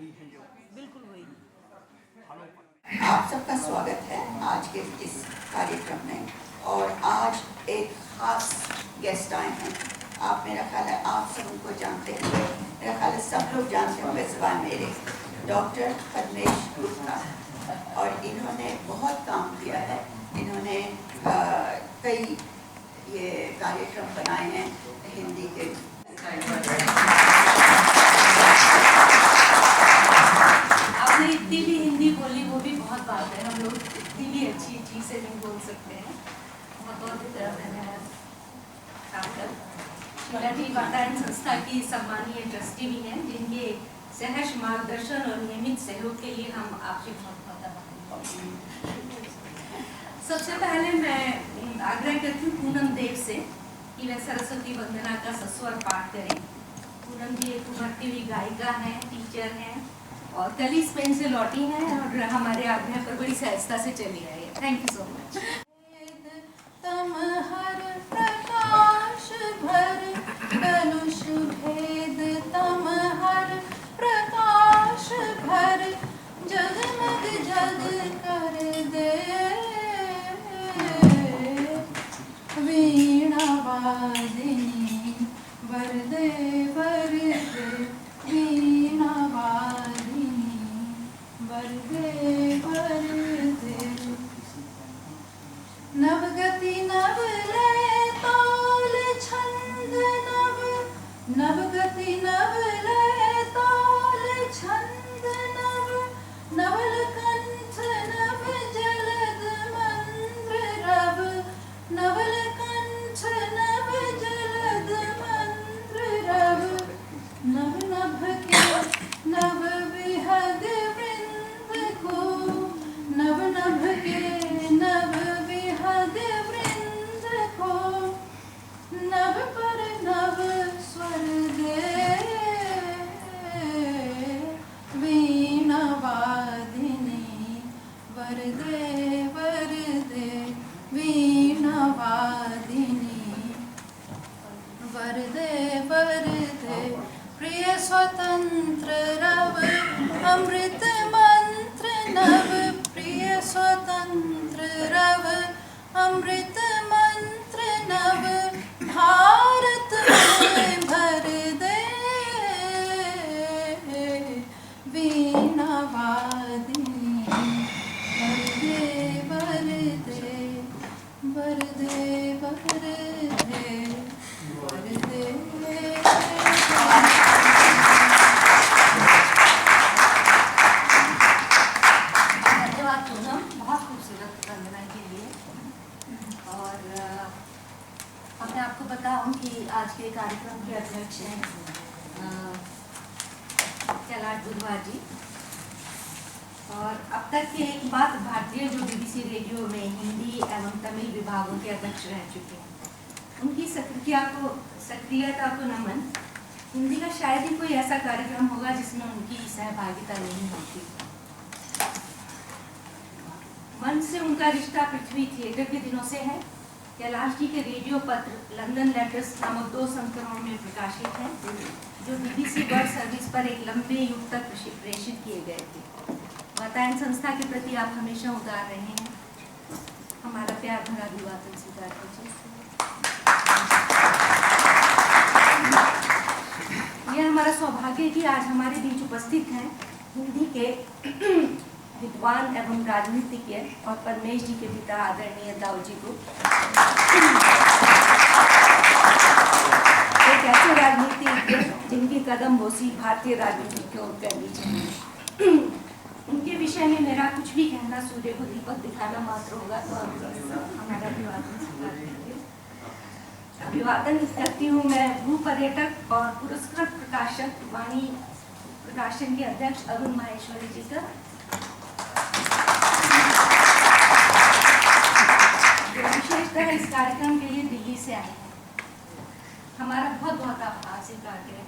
हुई हैं जो बिल्कुल वही। आप सबका स्वागत है आज के इस कार्यक्रम में। और आज एक खास गेस्ट आए हैं। आप मेरा ख्याल है आप सब उनको जानते हैं, मेरा ख्याल है सब लोग जानते होंगे सिवाय मेरे, डॉक्टर पद्मेश गुप्ता। और इन्होंने बहुत काम किया है। इन्होंने कई ये कार्यक्रम बनाए हैं हिंदी के। आपने इतनी भी हिंदी बोली वो भी बहुत बात है। हम लोग इतनी भी अच्छी से नहीं बोल सकते हैं। बहुत धन्यवाद आपका। वातायन संस्था की सम्मानीय ट्रस्टी भी हैं, जिनके सहर्ष मार्गदर्शन और नियमित सहयोग के लिए हम आपसे बहुत आभारी हैं। सबसे पहले मैं आग्रह करती हूँ पूनम देव से कि वह सरस्वती वंदना का सस्वर पाठ करें। पूनम जी एक उभरती हुई गायिका हैं, टीचर हैं और कल ही स्पेन से लौटी हैं और हमारे आग्रह पर बड़ी सहजता से चली आई है। Thank you so much. तम हर प्रकाश भर कलुष भेद, तम हर प्रकाश भर जगमग जग कर दे, वीणा वादिनी वरदे वरदे, वीणा वादिनी वरदे वरदे। नवगति नव लय ताल छंद नव, नवगति नव लय ताल छंद नव, नवल कंठ नव जलद मंद्र रव, नवल कंठ नव जलद मंद्र रव, नव नभ के नव विहग वृंद को, नव नभ के नव विहग वृंद को, नव पर नव स्वर दे, वीणा वादिनी वरदे वरदे, वीणा वादिनी वरदे वरदे। प्रिय स्वतंत्र रव अमृत मंत्र नव, प्रिय स्वतंत्र रव अमृत मंत्र नव, भारत में भर दे, वीणा वादिनी वरदे वरदे, वरदे वरदे वरदे। धन्यवाद पूनम, बहुत खूबसूरत वंदना के लिए। और अब मैं आपको बताऊं कि आज के कार्यक्रम के अध्यक्ष हैं कैलाश बुधवार जी। और अब तक के एक बात भारतीय जो BBC रेडियो में हिंदी एवं तमिल विभागों के अध्यक्ष रह चुके हैं, उनकी सक्रियता को नमन। हिंदी का शायद ही कोई ऐसा कार्यक्रम होगा जिसमें उनकी सहभागिता नहीं होती। मन से उनका रिश्ता पृथ्वी थिएटर के दिनों से है। कैलाश जी के रेडियो पत्र लंदन लेटर्स नामक 2 संस्करणों में प्रकाशित हैं, जो BBC वर्ल्ड सर्विस पर एक लंबे युग तक प्रेषित किए गए थे। वातायन संस्था के प्रति आप हमेशा उदार रहे हैं। हमारा प्यार भरा अभिवादन स्वीकार कीजिए। यह हमारा सौभाग्य है कि आज हमारे बीच उपस्थित हैं हिंदी के विद्वान एवं राजनीतिज्ञ और पद्मेश जी के पिता आदरणीय दाऊ जी को। एक ऐसे राजनीतिज्ञ जिनकी कदम बोसी भारतीय राजनीति की ओर करनी चाहिए। उनके विषय में मेरा कुछ भी कहना सूर्य को दीपक दिखाना मात्र होगा, तो हमारा अभिवादन स्वीकार करिए। अभिवादन करती हूँ मैं भू पर्यटक और पुरस्कृत प्रकाशक वाणी प्रकाशन के अध्यक्ष अरुण माहेश्वरी जी का। विशेषतः इस कार्यक्रम के लिए दिल्ली से आए हैं। हमारा बहुत बहुत आभार स्वीकार करें।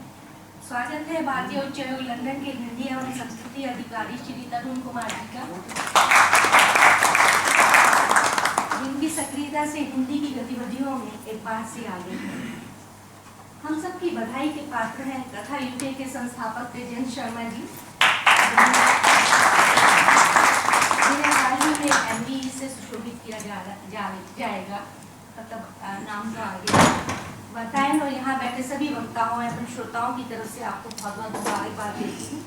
स्वागत है भारतीय उच्चायोग लंदन के हिंदी एवं संस्कृति अधिकारी श्री तरुण कुमार जी का, जिनकी सक्रियता से हिंदी की गतिविधियों में एक बार से आगे है। हम सबकी बधाई के पात्र हैं कथा यूके के संस्थापक तेजेंद्र शर्मा जी, जिन्हें हाल ही में MBE से सुशोभित किया जाएगा, मतलब नाम तो आगे बताएं। और यहाँ बैठे सभी वक्ताओं एवं श्रोताओं की तरफ से आपको बहुत बहुत मुबारकबाद देती हूँ।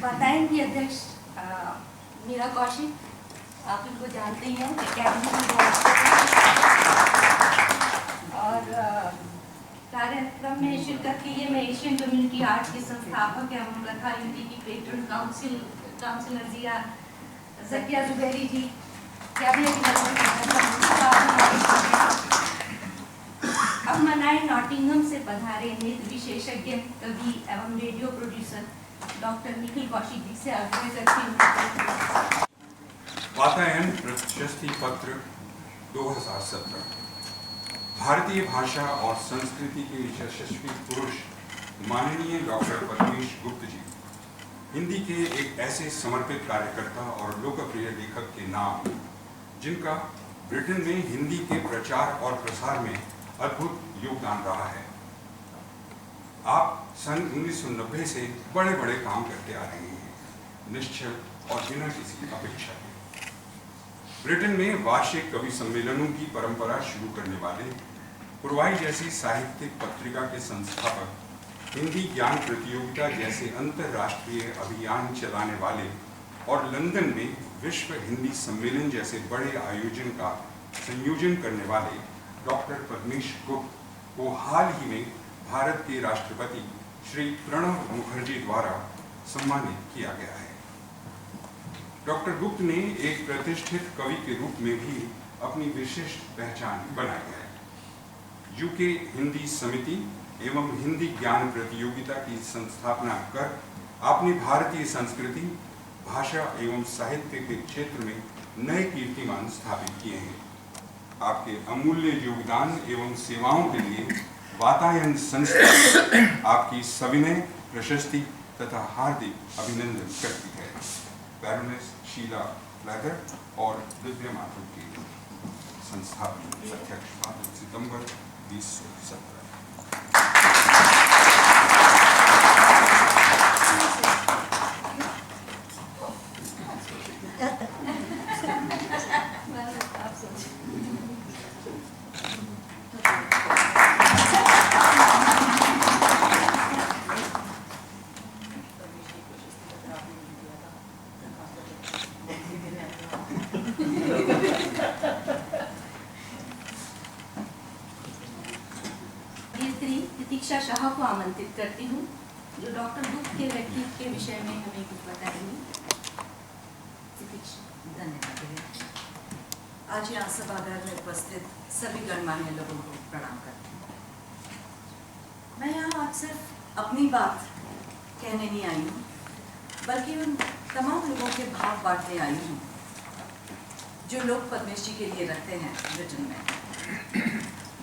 बताएं की अध्यक्ष मीरा कौशिक, आप इनको जानते ही हैं, और कार्यक्रम में शिरकत के लिए मैं एशियन कम्युनिटी आर्ट के संस्थापक एवं कथा यूनिटी की पेट्रन काउंसिलर ज़किया जुबैरी जी क्या भी अब मनाए नॉटिंघम से पधारे नृत्य विशेषज्ञ, कवि एवं radio producer doctor Nikhil Kaushik ji से आग्रह करती हूँ। वातायन प्रशस्ति पत्र 2017 भारतीय भाषा और संस्कृति के यशस्वी पुरुष माननीय डॉक्टर पद्मेश गुप्त जी हिंदी के एक ऐसे समर्पित कार्यकर्ता और लोकप्रिय लेखक के नाम, जिनका ब्रिटेन में हिंदी के प्रचार और प्रसार में अद्भुत योगदान रहा है। आप सन 1990 से बड़े बड़े काम करते आ रहे हैं, निश्चल और बिना किसी अपेक्षा के। ब्रिटेन में वार्षिक कवि सम्मेलनों की परंपरा शुरू करने वाले, पुरवाई जैसी साहित्यिक पत्रिका के संस्थापक, हिंदी ज्ञान प्रतियोगिता जैसे अंतर्राष्ट्रीय अभियान चलाने वाले और लंदन में विश्व हिंदी सम्मेलन जैसे बड़े आयोजन का संयोजन करने वाले डॉक्टर पद्मेश गुप्त को हाल ही में भारत के राष्ट्रपति श्री प्रणब मुखर्जी द्वारा सम्मानित किया गया है। डॉक्टर गुप्त ने एक प्रतिष्ठित कवि के रूप में भी अपनी विशिष्ट पहचान बनाई है। यूके हिंदी समिति एवं हिंदी ज्ञान प्रतियोगिता की संस्थापना कर आपने भारतीय संस्कृति, भाषा एवं साहित्य के क्षेत्र में नए कीर्तिमान स्थापित किए हैं। आपके अमूल्य योगदान एवं सेवाओं के लिए वातायन संस्था आपकी सविनय प्रशस्ति तथा हार्दिक अभिनंदन करती है। बैरोनेस शीला फ्लैगर और दिव्या माथुर के संस्थापक अध्यक्ष 5 सितंबर 2017। प्रतीक्षा शाह को आमंत्रित करती हूँ, जो डॉक्टर गुप्त के व्यक्तित्व के विषय में हमें कुछ बताएंगी। धन्यवाद। आज यहाँ सभागार में उपस्थित सभी गणमान्य लोगों को प्रणाम करती हूँ। मैं यहाँ आज सिर्फ अपनी बात कहने नहीं आई हूँ, बल्कि उन तमाम लोगों के भाव बांटने आई हूँ जो लोग पद्मेश जी के लिए रखते हैं ब्रिटेन में।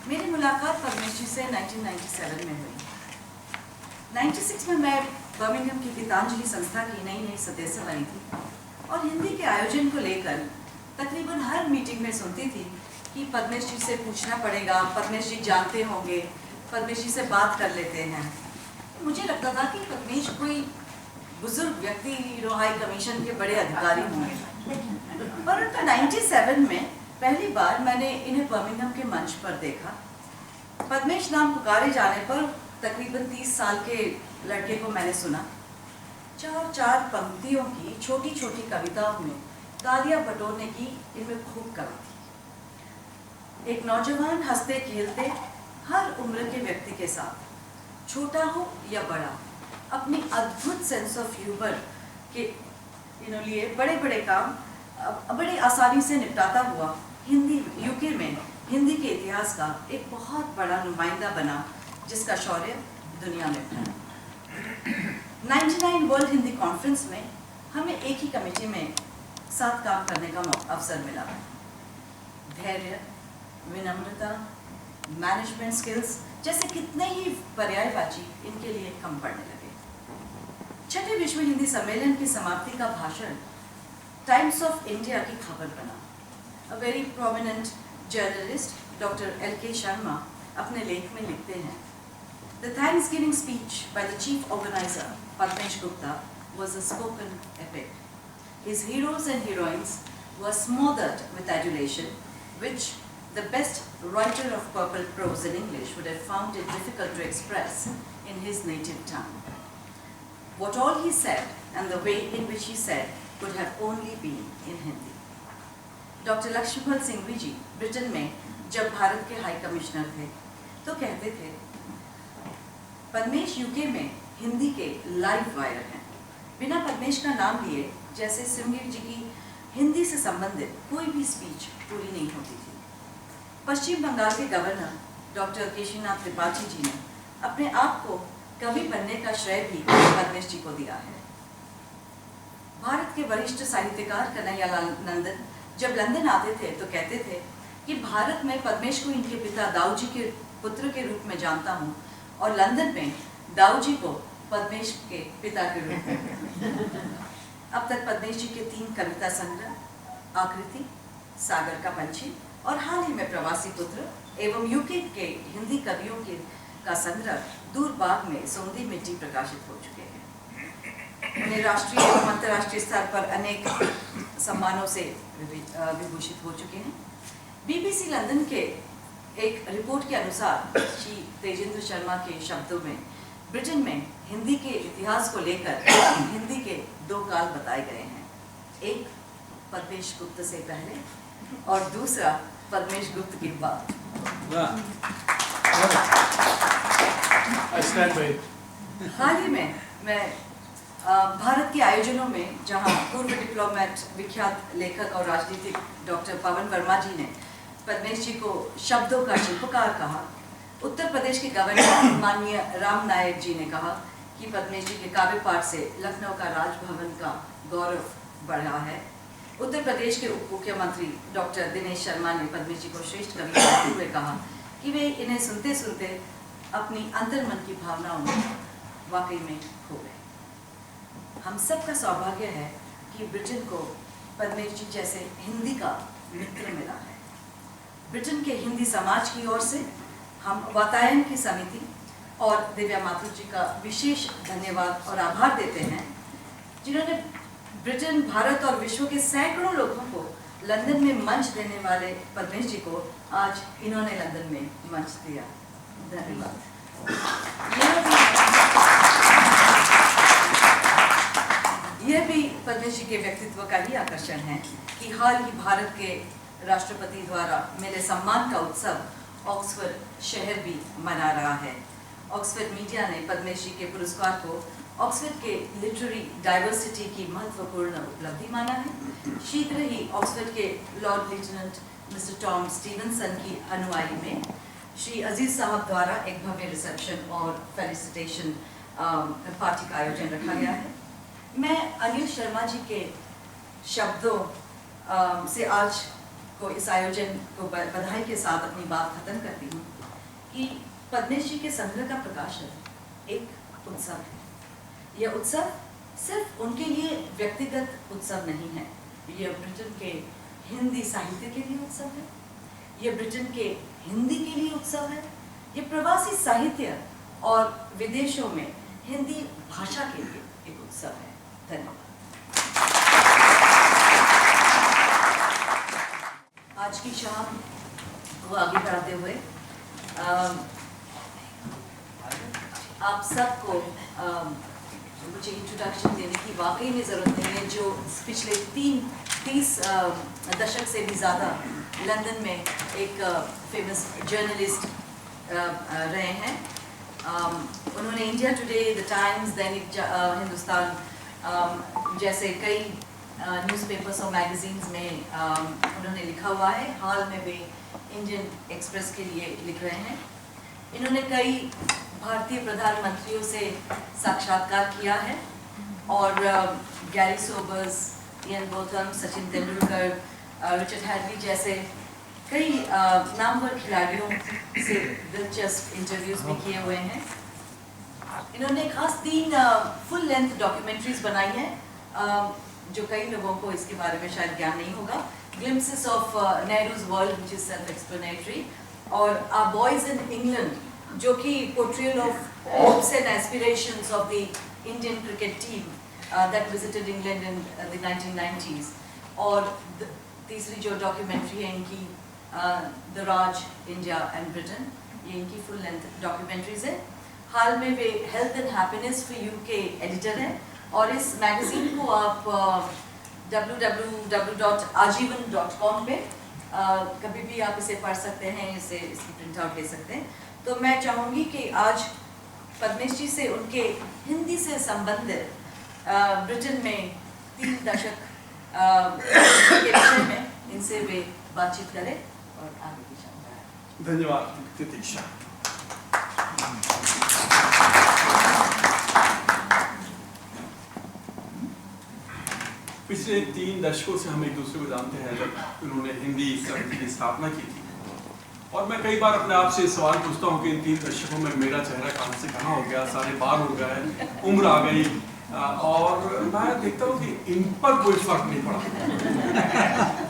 मेरी मुलाकात पद्मेश जी से 1997 में हुई। 96 में मैं बर्मिंघम की गीतांजलि संस्था की नई सदस्य बनी थी और हिंदी के आयोजन को लेकर तकरीबन हर मीटिंग में सुनती थी कि पद्मेश जी से पूछना पड़ेगा, पद्मेश जी जानते होंगे, पद्मेश जी से बात कर लेते हैं। मुझे लगता था कि पद्मेश कोई बुजुर्ग व्यक्ति हाई कमीशन के बड़े अधिकारी होंगे। परंतु 97 में पहली बार मैंने इन्हें बर्मिंघम के मंच पर देखा। पद्मेश नाम पुकारे जाने पर तकरीबन 30 साल के लड़के को मैंने सुना। 4 पंक्तियों की छोटी छोटी कविताओं में तालियां बटोरने की इनमें खूब कला थी। एक नौजवान हंसते खेलते हर उम्र के व्यक्ति के साथ, छोटा हो या बड़ा, अपनी अद्भुत सेंस ऑफ ह्यूमर के लिए बड़े बड़े काम बड़ी आसानी से निपटाता हुआ यूके में हिंदी के इतिहास का एक बहुत बड़ा नुमाइंदा बना, जिसका शौर्य दुनिया में फैला। 99 वर्ल्ड हिंदी कॉन्फ्रेंस में हमें एक ही कमेटी में साथ काम करने का अवसर मिला। धैर्य, विनम्रता, मैनेजमेंट स्किल्स जैसे कितने ही पर्यायवाची इनके लिए कम पड़ने लगे। छठे विश्व हिंदी सम्मेलन की समाप्ति का भाषण टाइम्स ऑफ इंडिया की खबर बना। A very prominent journalist, Dr. L.K. Sharma, अपने लेख में लिखते हैं, The Thanksgiving speech by the chief organizer, Padmesh Gupta, was a spoken epic. His heroes and heroines were smothered with adulation, which the best writer of purple prose in English would have found it difficult to express in his native tongue. What all he said and the way in which he said could have only been in Hindi. Doctor Lakshman Singhvi ji Britain में जब भारत के high commissioner थे तो कहते थे, Padmesh UK में हिंदी के live wire हैं। बिना पद्मेश का नाम लिए जैसे सिंघवी जी की हिंदी से संबंधित कोई भी स्पीच पूरी नहीं होती थी। पश्चिम बंगाल के गवर्नर डॉक्टर केशीनाथ त्रिपाठी जी ने अपने आप को कवि बनने का श्रेय भी पद्मेश जी को दिया है। भारत के वरिष्ठ साहित्यकार कन्हैयालाल नंदन जब लंदन आते थे तो कहते थे कि भारत में पद्मेश को इनके पिता दाऊ जी के पुत्र के रूप में जानता हूँ और लंदन में दाऊ जी को पद्मेश के पिता के रूप में। अब तक पद्मेश जी के 3 कविता संग्रह आकृति, सागर का पंछी और हाल ही में प्रवासी पुत्र एवं यूके के हिंदी कवियों के का संग्रह दूर बाग में सोंधी मिट्टी प्रकाशित हो चुके हैं। उन्हें राष्ट्रीय एवं अंतर्राष्ट्रीय स्तर पर अनेक सम्मानों से विभूषित हो चुके हैं। BBC लंदन के एक रिपोर्ट के अनुसार श्री तेजेंद्र शर्मा के शब्दों में ब्रिटेन में हिंदी के इतिहास को लेकर हिंदी के 2 काल बताए गए हैं। एक पद्मेश गुप्त से पहले और दूसरा पद्मेश गुप्त के बाद। हाल ही में मैं भारत के आयोजनों में जहां पूर्व डिप्लोमेट, विख्यात लेखक और राजनीतिक डॉक्टर पवन वर्मा जी ने पद्मेश जी को शब्दों का शिल्पकार कहा, उत्तर प्रदेश के गवर्नर माननीय राम नायक जी ने कहा कि पद्मेश जी के काव्य पाठ से लखनऊ का राजभवन का गौरव बढ़ा है। उत्तर प्रदेश के उप मुख्यमंत्री डॉक्टर दिनेश शर्मा ने पद्मेश जी को श्रेष्ठ कवि कहते हुए कहा कि वे इन्हें सुनते सुनते अपनी अंतर्मन की भावनाओं में वाकई में खो गए। हम सब का सौभाग्य है कि ब्रिटेन को पद्मेश जी जैसे हिंदी का मित्र मिला है। ब्रिटेन के हिंदी समाज की ओर से हम वातायन की समिति और दिव्या माथुर जी का विशेष धन्यवाद और आभार देते हैं, जिन्होंने ब्रिटेन, भारत और विश्व के सैकड़ों लोगों को लंदन में मंच देने वाले पद्मेश जी को आज इन्होंने लंदन में मंच दिया। धन्यवाद। यह भी पद्मेश जी के व्यक्तित्व का ही आकर्षण है कि हाल ही भारत के राष्ट्रपति द्वारा मिले सम्मान का उत्सव ऑक्सफोर्ड शहर भी मना रहा है। ऑक्सफोर्ड मीडिया ने पद्मेश जी के पुरस्कार को ऑक्सफोर्ड के लिटरेरी डाइवर्सिटी की महत्वपूर्ण उपलब्धि माना है। शीघ्र ही ऑक्सफोर्ड के Lord lieutenant mister Tom Stevenson की अनुयायी में श्री अजीज साहब द्वारा एक भव्य रिसेप्शन और फेलिसिटेशन पार्टी का आयोजन रखा गया है। मैं अनिल शर्मा जी के शब्दों से आज को इस आयोजन को बधाई के साथ अपनी बात खत्म करती हूँ कि पद्मेश जी के संग्रह का प्रकाशन एक उत्सव है। यह उत्सव सिर्फ उनके लिए व्यक्तिगत उत्सव नहीं है, यह ब्रिटेन के हिंदी साहित्य के लिए उत्सव है, यह ब्रिटेन के हिंदी के लिए उत्सव है, यह प्रवासी साहित्य और विदेशों में हिंदी भाषा के लिए एक उत्सव है। धन्यवाद। आज की शाम को आगे बढ़ाते हुए आप सबको मुझे इंट्रोडक्शन देने की वाकई में ज़रूरत नहीं है, जो पिछले 30 दशक से भी ज़्यादा लंदन में एक फेमस जर्नलिस्ट रहे हैं। उन्होंने इंडिया टुडे, द टाइम्स, दैनिक हिंदुस्तान जैसे कई न्यूज़पेपर्स और मैगजीन्स में उन्होंने लिखा हुआ है। हाल में वे इंडियन एक्सप्रेस के लिए लिख रहे हैं। इन्होंने कई भारतीय प्रधानमंत्रियों से साक्षात्कार किया है और Garry Sobers, Ian Botham, Sachin Tendulkar, Richard Hadley जैसे कई नामवर खिलाड़ियों से दिलचस्प इंटरव्यूज भी किए हुए हैं। इन्होंने खास 3 फुल लेंथ डॉक्यूमेंट्रीज बनाई हैं जो कई लोगों को इसके बारे में शायद ज्ञान नहीं होगा। Glimpses of Nehru's world which is self explanatory, और आवर बॉयज इन इंग्लैंड जो कि portrayal of hopes and aspirations of the Indian cricket team that visited England in the 1990s. और तीसरी जो डॉक्यूमेंट्री है इनकी the Raj India and Britain, ये इनकी फुल लेंथ डॉक्यूमेंट्रीज है। हाल में वे health and happiness for you के एडिटर हैं और इस मैगजीन को आप www.ajivan.com पे कभी भी आप इसे पढ़ सकते हैं, इसकी प्रिंट आउट ले सकते हैं। तो मैं चाहूँगी कि आज पद्मेश जी से उनके हिंदी से संबंधित ब्रिटेन में 3 दशक के विषय में इनसे वे बातचीत करें और आगे की चर्चा। धन्यवाद प्रतीक्षा। पिछले 3 दशकों से हम एक दूसरे को जानते हैं जब उन्होंने हिंदी साहित्य की स्थापना की थी, और मैं कई बार अपने आप से सवाल पूछता हूँ कि इन 3 दशकों में मेरा चेहरा कहाँ से कहाँ हो गया, सारे बार हो गए, उम्र आ गई, और मैं देखता हूँ कि इन पर कोई फर्क नहीं पड़ा।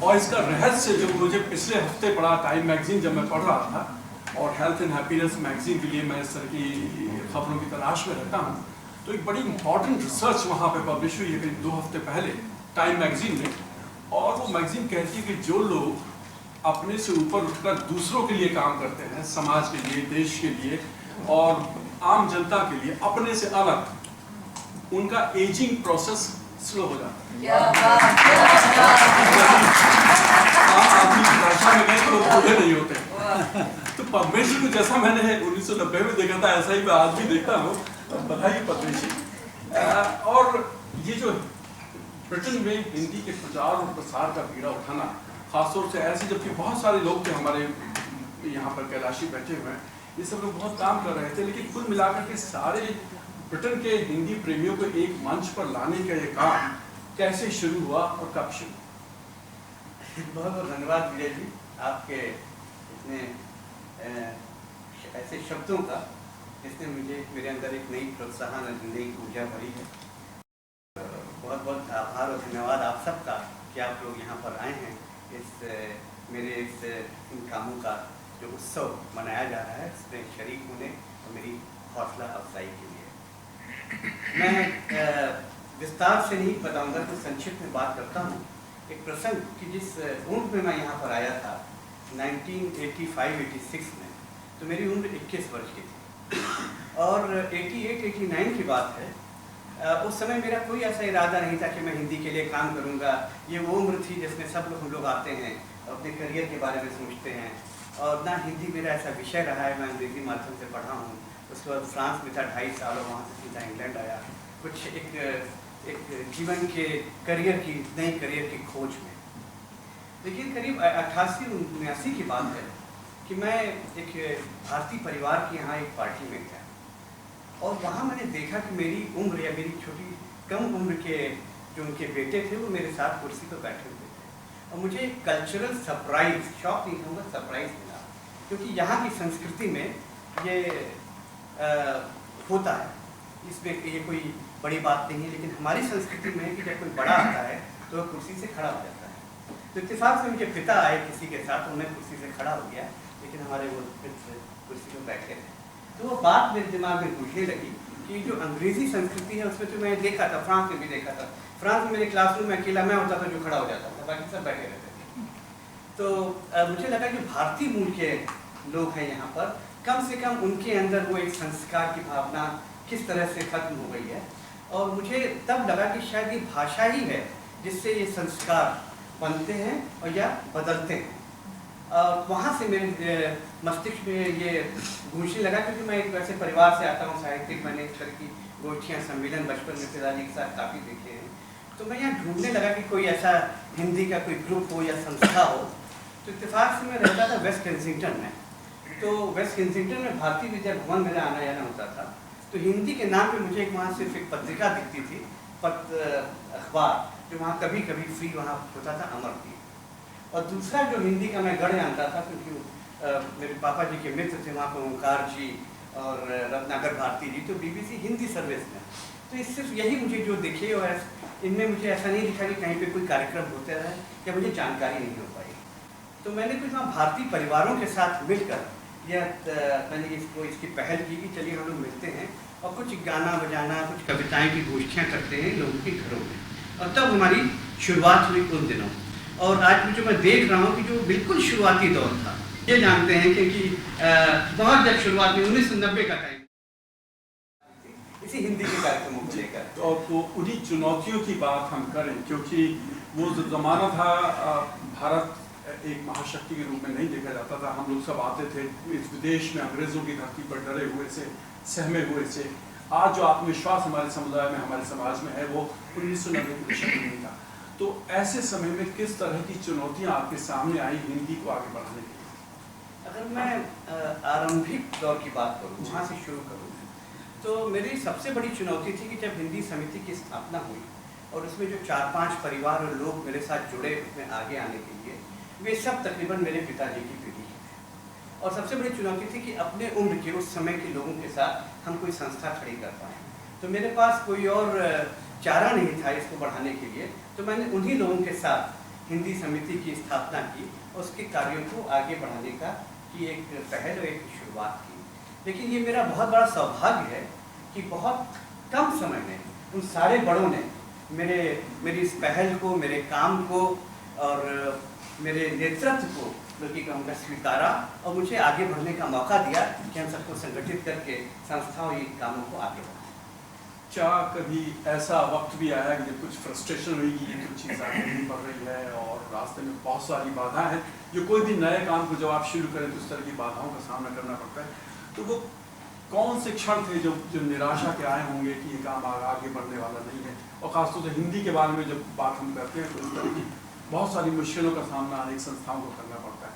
और इसका रहस्य जो मुझे पिछले हफ्ते पड़ा टाइम मैगजीन जब मैं पढ़ रहा था, और हेल्थ एंड हैप्पीनेस मैगजीन के लिए मैं इस तरह की खबरों की तलाश में रहता हूँ, तो एक बड़ी इंपॉर्टेंट रिसर्च वहाँ पे पब्लिश हुई है करीब 2 हफ्ते पहले टाइम मैगजीन में। और वो मैगजीन कहती है कि जो लोग अपने से ऊपर उठकर दूसरों के लिए काम करते हैं, समाज के लिए, देश के लिए और आम जनता के लिए, अपने से अलग, उनका एजिंग प्रोसेस स्लो हो जाता है। आम आदमी की भाषा में कहें तो लोग बूढ़े नहीं होते। तो पद्मेश जी को जैसा मैंने 1990 में देखा था ऐसा ही मैं आज भी देखता हूँ। बधाई पद्मेश जी। और ये जो ब्रिटेन में हिंदी के प्रचार और प्रसार का बीड़ा उठाना, खासतौर से ऐसे जबकि बहुत सारे लोग थे हमारे यहाँ पर कैलाशी बैठे हुए हैं, ये सब लोग बहुत काम कर रहे थे, लेकिन कुल मिलाकर के सारे ब्रिटेन के हिंदी प्रेमियों को एक मंच पर लाने का ये काम कैसे शुरू हुआ और कब शुरू? बहुत बहुत धन्यवाद विजय जी, आपके इतने ऐसे शब्दों का जिसने मुझे मेरे अंदर एक नई प्रोत्साहन और नई ऊर्जा भरी है। बहुत बहुत आभार और धन्यवाद आप सबका कि आप लोग यहाँ पर आए हैं मेरे इन कामों का जो उत्सव मनाया जा रहा है इसमें शरीक होने और मेरी हौसला अफजाई के लिए। मैं विस्तार से नहीं बताऊंगा तो संक्षिप्त में बात करता हूँ। एक प्रसंग कि जिस उम्र में मैं यहाँ पर आया था 1985-86 में, तो मेरी उम्र 21 वर्ष की थी और 88-89 की बात है। उस समय मेरा कोई ऐसा इरादा नहीं था कि मैं हिंदी के लिए काम करूंगा। ये वो उम्र थी जिसमें सब लोग हम लोग आते हैं अपने करियर के बारे में सोचते हैं, और ना हिंदी मेरा ऐसा विषय रहा है। मैं अंग्रेजी माध्यम से पढ़ा हूँ, उसके बाद फ्रांस में था 2.5 साल और वहाँ से सीधा इंग्लैंड आया, कुछ एक जीवन के करियर की नई करियर की खोज में। लेकिन करीब 88-89 की बात है कि मैं एक भारतीय परिवार के यहाँ एक पार्टी में गया और वहाँ मैंने देखा कि मेरी उम्र या मेरी छोटी कम उम्र के जो उनके बेटे थे वो मेरे साथ कुर्सी पर बैठे हुए थे, और मुझे एक कल्चरल सरप्राइज, शॉक नहीं कहूँगा, सरप्राइज मिला, क्योंकि यहाँ की संस्कृति में ये होता है, इसमें ये कोई बड़ी बात नहीं है। लेकिन हमारी संस्कृति में है कि जब कोई बड़ा आता है तो वह कुर्सी से खड़ा हो जाता है। तो इत्तेफाक से उनके पिता आए किसी के साथ, उन्हें कुर्सी से खड़ा हो गया, लेकिन हमारे वो मित्र कुर्सी पर बैठे थे। तो वो बात मेरे दिमाग में घुसने लगी कि जो अंग्रेजी संस्कृति है उसमें तो मैं देखा था, फ्रांस में भी देखा था। फ्रांस में मेरे क्लासरूम में अकेला मैं होता था जो खड़ा हो जाता था, बाकी सब बैठे रहते थे। तो मुझे लगा कि भारतीय मूल के लोग हैं यहाँ पर, कम से कम उनके अंदर वो एक संस्कार की भावना किस तरह से खत्म हो गई है। और मुझे तब लगा कि शायद ये भाषा ही है जिससे ये संस्कार बनते हैं और या बदलते हैं। वहाँ से मेरे मस्तिष्क में ये गूंजने लगा, क्योंकि मैं एक वैसे परिवार से आता हूँ साहित्यिक, मैंने इस तरह की गोष्ठियाँ सम्मेलन बचपन में पिताजी के साथ काफ़ी देखे हैं। तो मैं यहाँ ढूंढने लगा कि कोई ऐसा हिंदी का कोई ग्रुप हो या संस्था हो। तो इत्तेफाक से मैं रहता था वेस्ट केंसिंगटन में, तो वेस्ट केंसिंगटन में भारतीय विद्या भवन मेरा आना जाना होता था। तो हिंदी के नाम पे मुझे वहाँ सिर्फ एक पत्रिका दिखती थी, अखबार, जो वहाँ कभी कभी फ्री वहाँ होता था, अमरदीप। और दूसरा जो हिंदी का मैं गढ़ जानता था, क्योंकि मेरे पापा जी के मित्र थे वहाँ पर, ओंकार जी और रत्नाकर भारती जी, तो BBC हिंदी सर्विस में। तो इस सिर्फ यही मुझे जो दिखे, और इनमें मुझे ऐसा नहीं दिखा कि कहीं पे कोई कार्यक्रम होते रहे या मुझे जानकारी नहीं हो पाई। तो मैंने कुछ वहाँ भारतीय परिवारों के साथ मिलकर यह मैंने इसकी पहल की कि चलिए हम लोग मिलते हैं और कुछ गाना बजाना, कुछ कविताएं की गोष्ठियाँ करते हैं लोगों के घरों में। और तब हमारी शुरुआत हुई उन दिनों। और आज भी जो मैं देख रहा हूँ कि जो बिल्कुल शुरुआती दौर था, ये जानते हैं क्योंकि बहुत जब शुरुआत में 1990 का टाइम, इसी हिंदी के कार्यक्रमों को लेकर। और तो उन्हीं चुनौतियों की बात हम करें, क्योंकि वो जो ज़माना था, भारत एक महाशक्ति के रूप में नहीं देखा जाता था। हम लोग सब आते थे इस विदेश में अंग्रेज़ों की धरती पर डरे हुए से, सहमे हुए से। आज जो आत्मविश्वास हमारे समुदाय में, हमारे समाज में है, वो 1990 के दशक में नहीं था। तो ऐसे समय में किस तरह की चुनौतियाँ आपके सामने आई हिंदी को आगे बढ़ाने के लिए? अगर मैं आरंभिक दौर की बात करूँ, वहाँ से शुरू करूँ, तो मेरी सबसे बड़ी चुनौती थी कि जब हिंदी समिति की स्थापना हुई और उसमें जो 4-5 परिवार और लोग मेरे साथ जुड़े उसमें आगे आने के लिए, वे सब तकरीबन मेरे पिताजी की पीढ़ी है। और सबसे बड़ी चुनौती थी कि अपने उम्र के उस समय के लोगों के साथ हम कोई संस्था खड़ी कर पाएँ। तो मेरे पास कोई और चारा नहीं था इसको बढ़ाने के लिए, तो मैंने उन्हीं लोगों के साथ हिंदी समिति की स्थापना की और उसके कार्यों को आगे बढ़ाने की एक पहल और एक शुरुआत की। लेकिन ये मेरा बहुत बड़ा सौभाग्य है कि बहुत कम समय में उन सारे बड़ों ने मेरी इस पहल को, मेरे काम को और मेरे नेतृत्व को बल्कि कहूँगा स्वीकारा और मुझे आगे बढ़ने का मौका दिया कि हम सबको संगठित करके संस्थाओं इन कामों को आगे बढ़ाएं। क्या कभी ऐसा वक्त भी आया कि जब कुछ फ्रस्ट्रेशन हुई कि ये कुछ चीज़ आगे नहीं बढ़ रही है और रास्ते में बहुत सारी बाधाएं हैं, जो कोई भी नए काम को जब आप शुरू करें तो इस तरह की बाधाओं का सामना करना पड़ता है, तो वो कौन से क्षण थे जो निराशा के आए होंगे कि ये काम आगे बढ़ने वाला नहीं है? और खासतौर से हिंदी के बारे में जब बात हम करते हैं तो इस तरह की बहुत सारी मुश्किलों का सामना अनेक संस्थाओं को करना पड़ता है।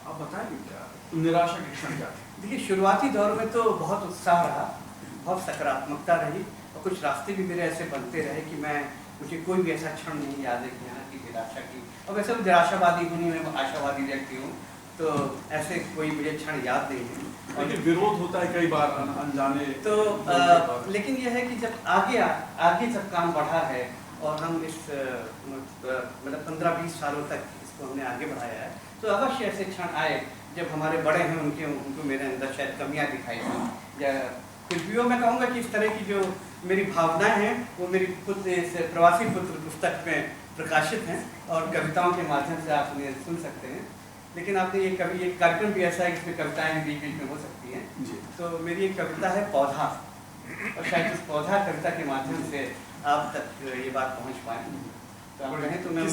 आप बताएंगे क्या निराशा के क्षण क्या थे? देखिए, शुरुआती दौर में तो बहुत उत्साह रहा, बहुत सकारात्मकता रही और कुछ रास्ते भी मेरे ऐसे बनते रहे कि मुझे कोई भी ऐसा क्षण नहीं याद है कि यहाँ की निराशा की। और वैसे निराशावादी हूँ नहीं, मैं आशावादी व्यक्ति हूँ, तो ऐसे कोई मुझे क्षण याद नहीं है। और ये विरोध होता है कई बार अनजाने तो लेकिन यह है कि जब आगे जब काम बढ़ा है और हम इस मतलब 15-20 सालों तक इसको हमने आगे बढ़ाया है, तो अवश्य ऐसे क्षण आए जब हमारे बड़े हैं उनको मेरे अंदर शायद कमियां दिखाई दी। या फिर भी मैं कहूँगा कि इस तरह की जो मेरी भावनाएं हैं वो मेरी प्रवासी पुत्र पुस्तक में प्रकाशित हैं और कविताओं के माध्यम से आप उन्हें सुन सकते हैं। लेकिन आपने ये कार्यक्रम भी ऐसा है कि इसमें कविताएं बीच बीच में हो सकती हैं। तो मेरी एक कविता है पौधा, और शायद इस पौधा कविता के माध्यम से आप तक ये बात पहुंच पाए। तो आप कहें तो मैं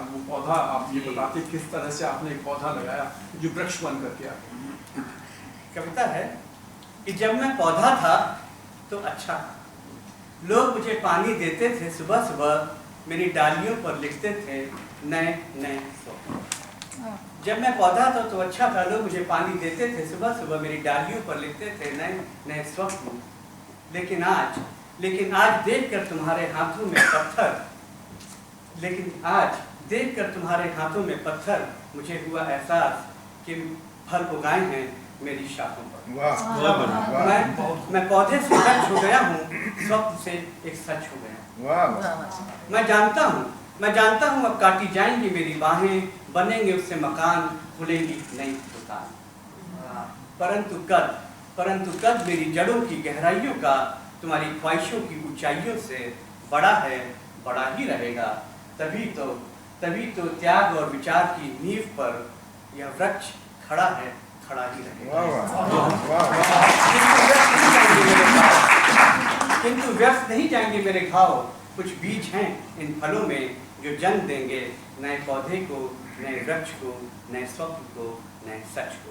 वो पौधा आप ये बताते किस तरह से आपने एक पौधा लगाया जो वृक्ष बन करके आ गया? कविता है कि जब मैं पौधा था तो अच्छा था, लोग मुझे पानी देते थे, सुबह सुबह मेरी डालियों पर लिखते थे नए नए स्वप्न। जब मैं पौधा था तो अच्छा था, लोग मुझे पानी देते थे, सुबह सुबह मेरी डालियों पर लिखते थे नए नए स्वप्न। लेकिन आज देखकर तुम्हारे हाथों में पत्थर, मुझे हुआ एहसास कि फल उगाए हैं मेरी शाखों पर। मैं पौधे से सच हो गया हूँ, स्वप्न से एक सच हो गया। मैं जानता हूँ अब काटी जाएंगी मेरी बाहें, बनेंगे उससे मकान, खुलेंगी नई दुकान। परंतु कद मेरी जड़ों की गहराइयों का तुम्हारी ख्वाहिशों की ऊंचाइयों से बड़ा है, बड़ा ही रहेगा। तभी तो त्याग और विचार की नींव पर यह वृक्ष खड़ा है, खड़ा ही रहेगा। किंतु व्यर्थ नहीं जाएंगे मेरे घाव, कुछ बीज हैं इन फलों में जो जन्म देंगे नए पौधे को, नए वृक्ष को, नए स्वप्न को, नए सच को।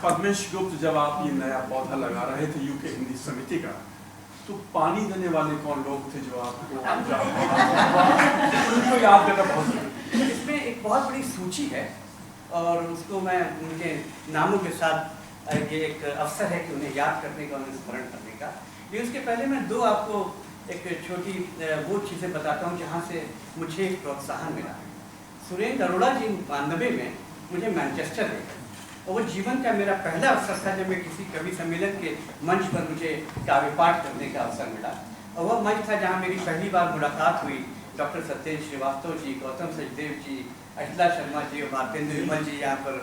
पद्मेश गुप्त, जब आप ये नया पौधा लगा रहे थे यूके हिंदी समिति का, तो पानी देने वाले कौन लोग थे जो आपको उनको याद करना बहुत जरूरी? इसमें एक बहुत बड़ी सूची है और उसको मैं उनके नामों के साथ ये एक अवसर है कि उन्हें याद करने का, उन्हें स्मरण करने का। लेकिन उसके पहले मैं दो आपको एक छोटी वो चीज़ें बताता हूँ जहाँ से मुझे एक प्रोत्साहन मिला। सुरेंद्र अरोड़ा जी 92 में मुझे मैनचेस्टर ले गए और वो जीवन का मेरा पहला अवसर था जब मैं किसी कवि सम्मेलन के मंच पर मुझे काव्य पाठ करने का अवसर मिला। और वह मंच था जहाँ मेरी पहली बार मुलाकात हुई डॉक्टर सत्येंद्र श्रीवास्तव जी, गौतम सचदेव जी, अखिला शर्मा जी और भारतेंद्र विमल जी यहाँ पर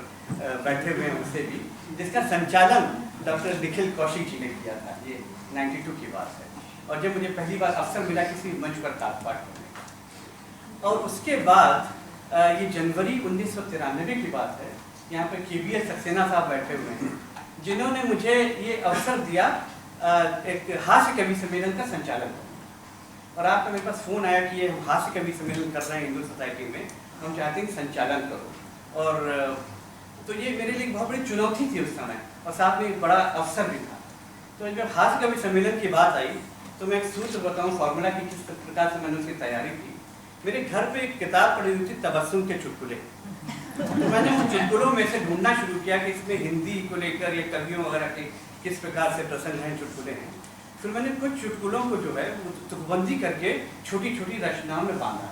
बैठे हुए हैं उनसे भी, जिसका संचालन डॉक्टर निखिल कौशिक जी ने किया था। ये 92 की बात है। और जब मुझे पहली बार अवसर मिला किसी मंच पर तालपाठ करने का, और उसके बाद ये जनवरी 1993 की बात है, यहाँ पर KBS सक्सेना साहब बैठे हुए हैं, जिन्होंने मुझे ये अवसर दिया एक हास्य कवि सम्मेलन का संचालन करने। और आपका मेरे पास फ़ोन आया कि ये हम हास्य कवि सम्मेलन कर रहे हैं हिंदू सोसाइटी में, हम चाहते हैं संचालन करो। और तो ये मेरे लिए बहुत बड़ी चुनौती थी उस समय, और साथ में एक बड़ा अवसर भी था। तो जब हास्य कवि सम्मेलन की बात आई तो मैं एक सूत्र बताऊँ फॉर्मूला की किस प्रकार से मैंने उसकी तैयारी की। मेरे घर पे एक किताब पड़ी हुई थी तबस्सुम के चुटकुले, तो मैंने उन चुटकुलों में से ढूंढना शुरू किया कि इसमें हिंदी को लेकर या कवियों वगैरह के किस प्रकार से प्रसंग हैं, चुटकुले हैं। फिर मैंने कुछ चुटकुलों को जो है वो तुकबंदी करके छोटी छोटी रचनाओं में बांधा।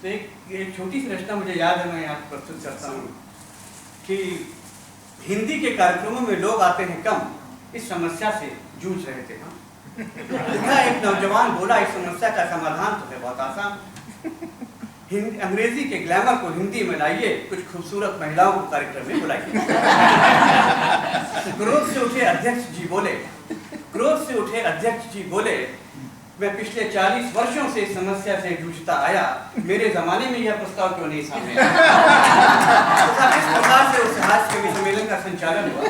तो एक छोटी सी रचना मुझे याद है, मैं यहाँ प्रस्तुत करता हूँ कि हिंदी के कार्यक्रमों में लोग आते हैं कम, इस समस्या से जूझ रहे थे हम। एक नौजवान बोला, इस समस्या का समाधान तो है बहुत आसान, अंग्रेजी के ग्लैमर को हिंदी में लाइए, कुछ खूबसूरत महिलाओं को कार्यक्रम में बुलाइए। क्रोध से उठे अध्यक्ष जी बोले, क्रोध से उठे अध्यक्ष जी बोले, मैं पिछले 40 वर्षों से इस समस्या से जूझता आया, मेरे जमाने में यह प्रस्ताव क्यों नहीं सामने आया। इस प्रकार से उस हास्य कवि सम्मेलन का संचालन हुआ।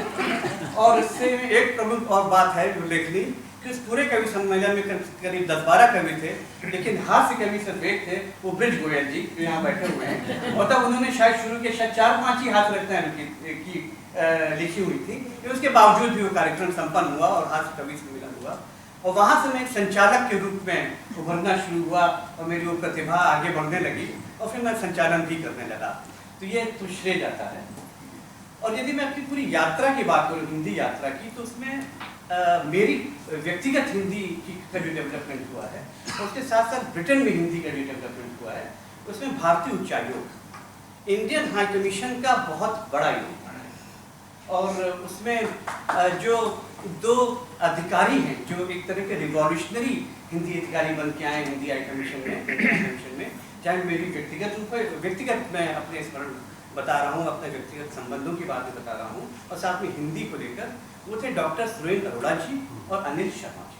और इससे एक प्रमुख और बात है जो लेखनी कि उस पूरे कवि सम्मेलन में करीब 10-12 कवि थे, लेकिन हास्य कवि सिर्फ एक थे, वो ब्रिज गोयल जी जो यहाँ बैठे हुए हैं। और तब उन्होंने शायद शुरू के 4-5 ही हास्य रचनाएं की लिखी हुई थी, उसके बावजूद भी वो कार्यक्रम संपन्न हुआ और हास्य कवि सम्मेलन हुआ। और वहाँ से मैं एक संचालक के रूप में उभरना शुरू हुआ और मेरी वो प्रतिभा आगे बढ़ने लगी, और फिर मैं संचालन भी करने लगा। तो ये तो श्रेय जाता है। और यदि मैं अपनी पूरी यात्रा की बात करूँ, हिंदी यात्रा की, तो उसमें मेरी व्यक्तिगत हिंदी का जो डेवलपमेंट हुआ है, उसके साथ साथ ब्रिटेन में हिंदी का जो डेवलपमेंट हुआ है, उसमें भारतीय उच्चायोग, इंडियन हाई कमीशन का बहुत बड़ा योगदान है। और उसमें जो 2 अधिकारी हैं जो एक तरह के रिवॉल्यूशनरी हिंदी अधिकारी बन के आए हिंदी हाई कमीशन में, चाहे मेरी व्यक्तिगत मैं अपने स्मरण बता रहा हूँ, अपने व्यक्तिगत संबंधों की बातें बता रहा हूँ, और साथ में हिंदी को लेकर वो थे डॉक्टर सुरेंद्र अरोड़ा जी और अनिल शर्मा जी।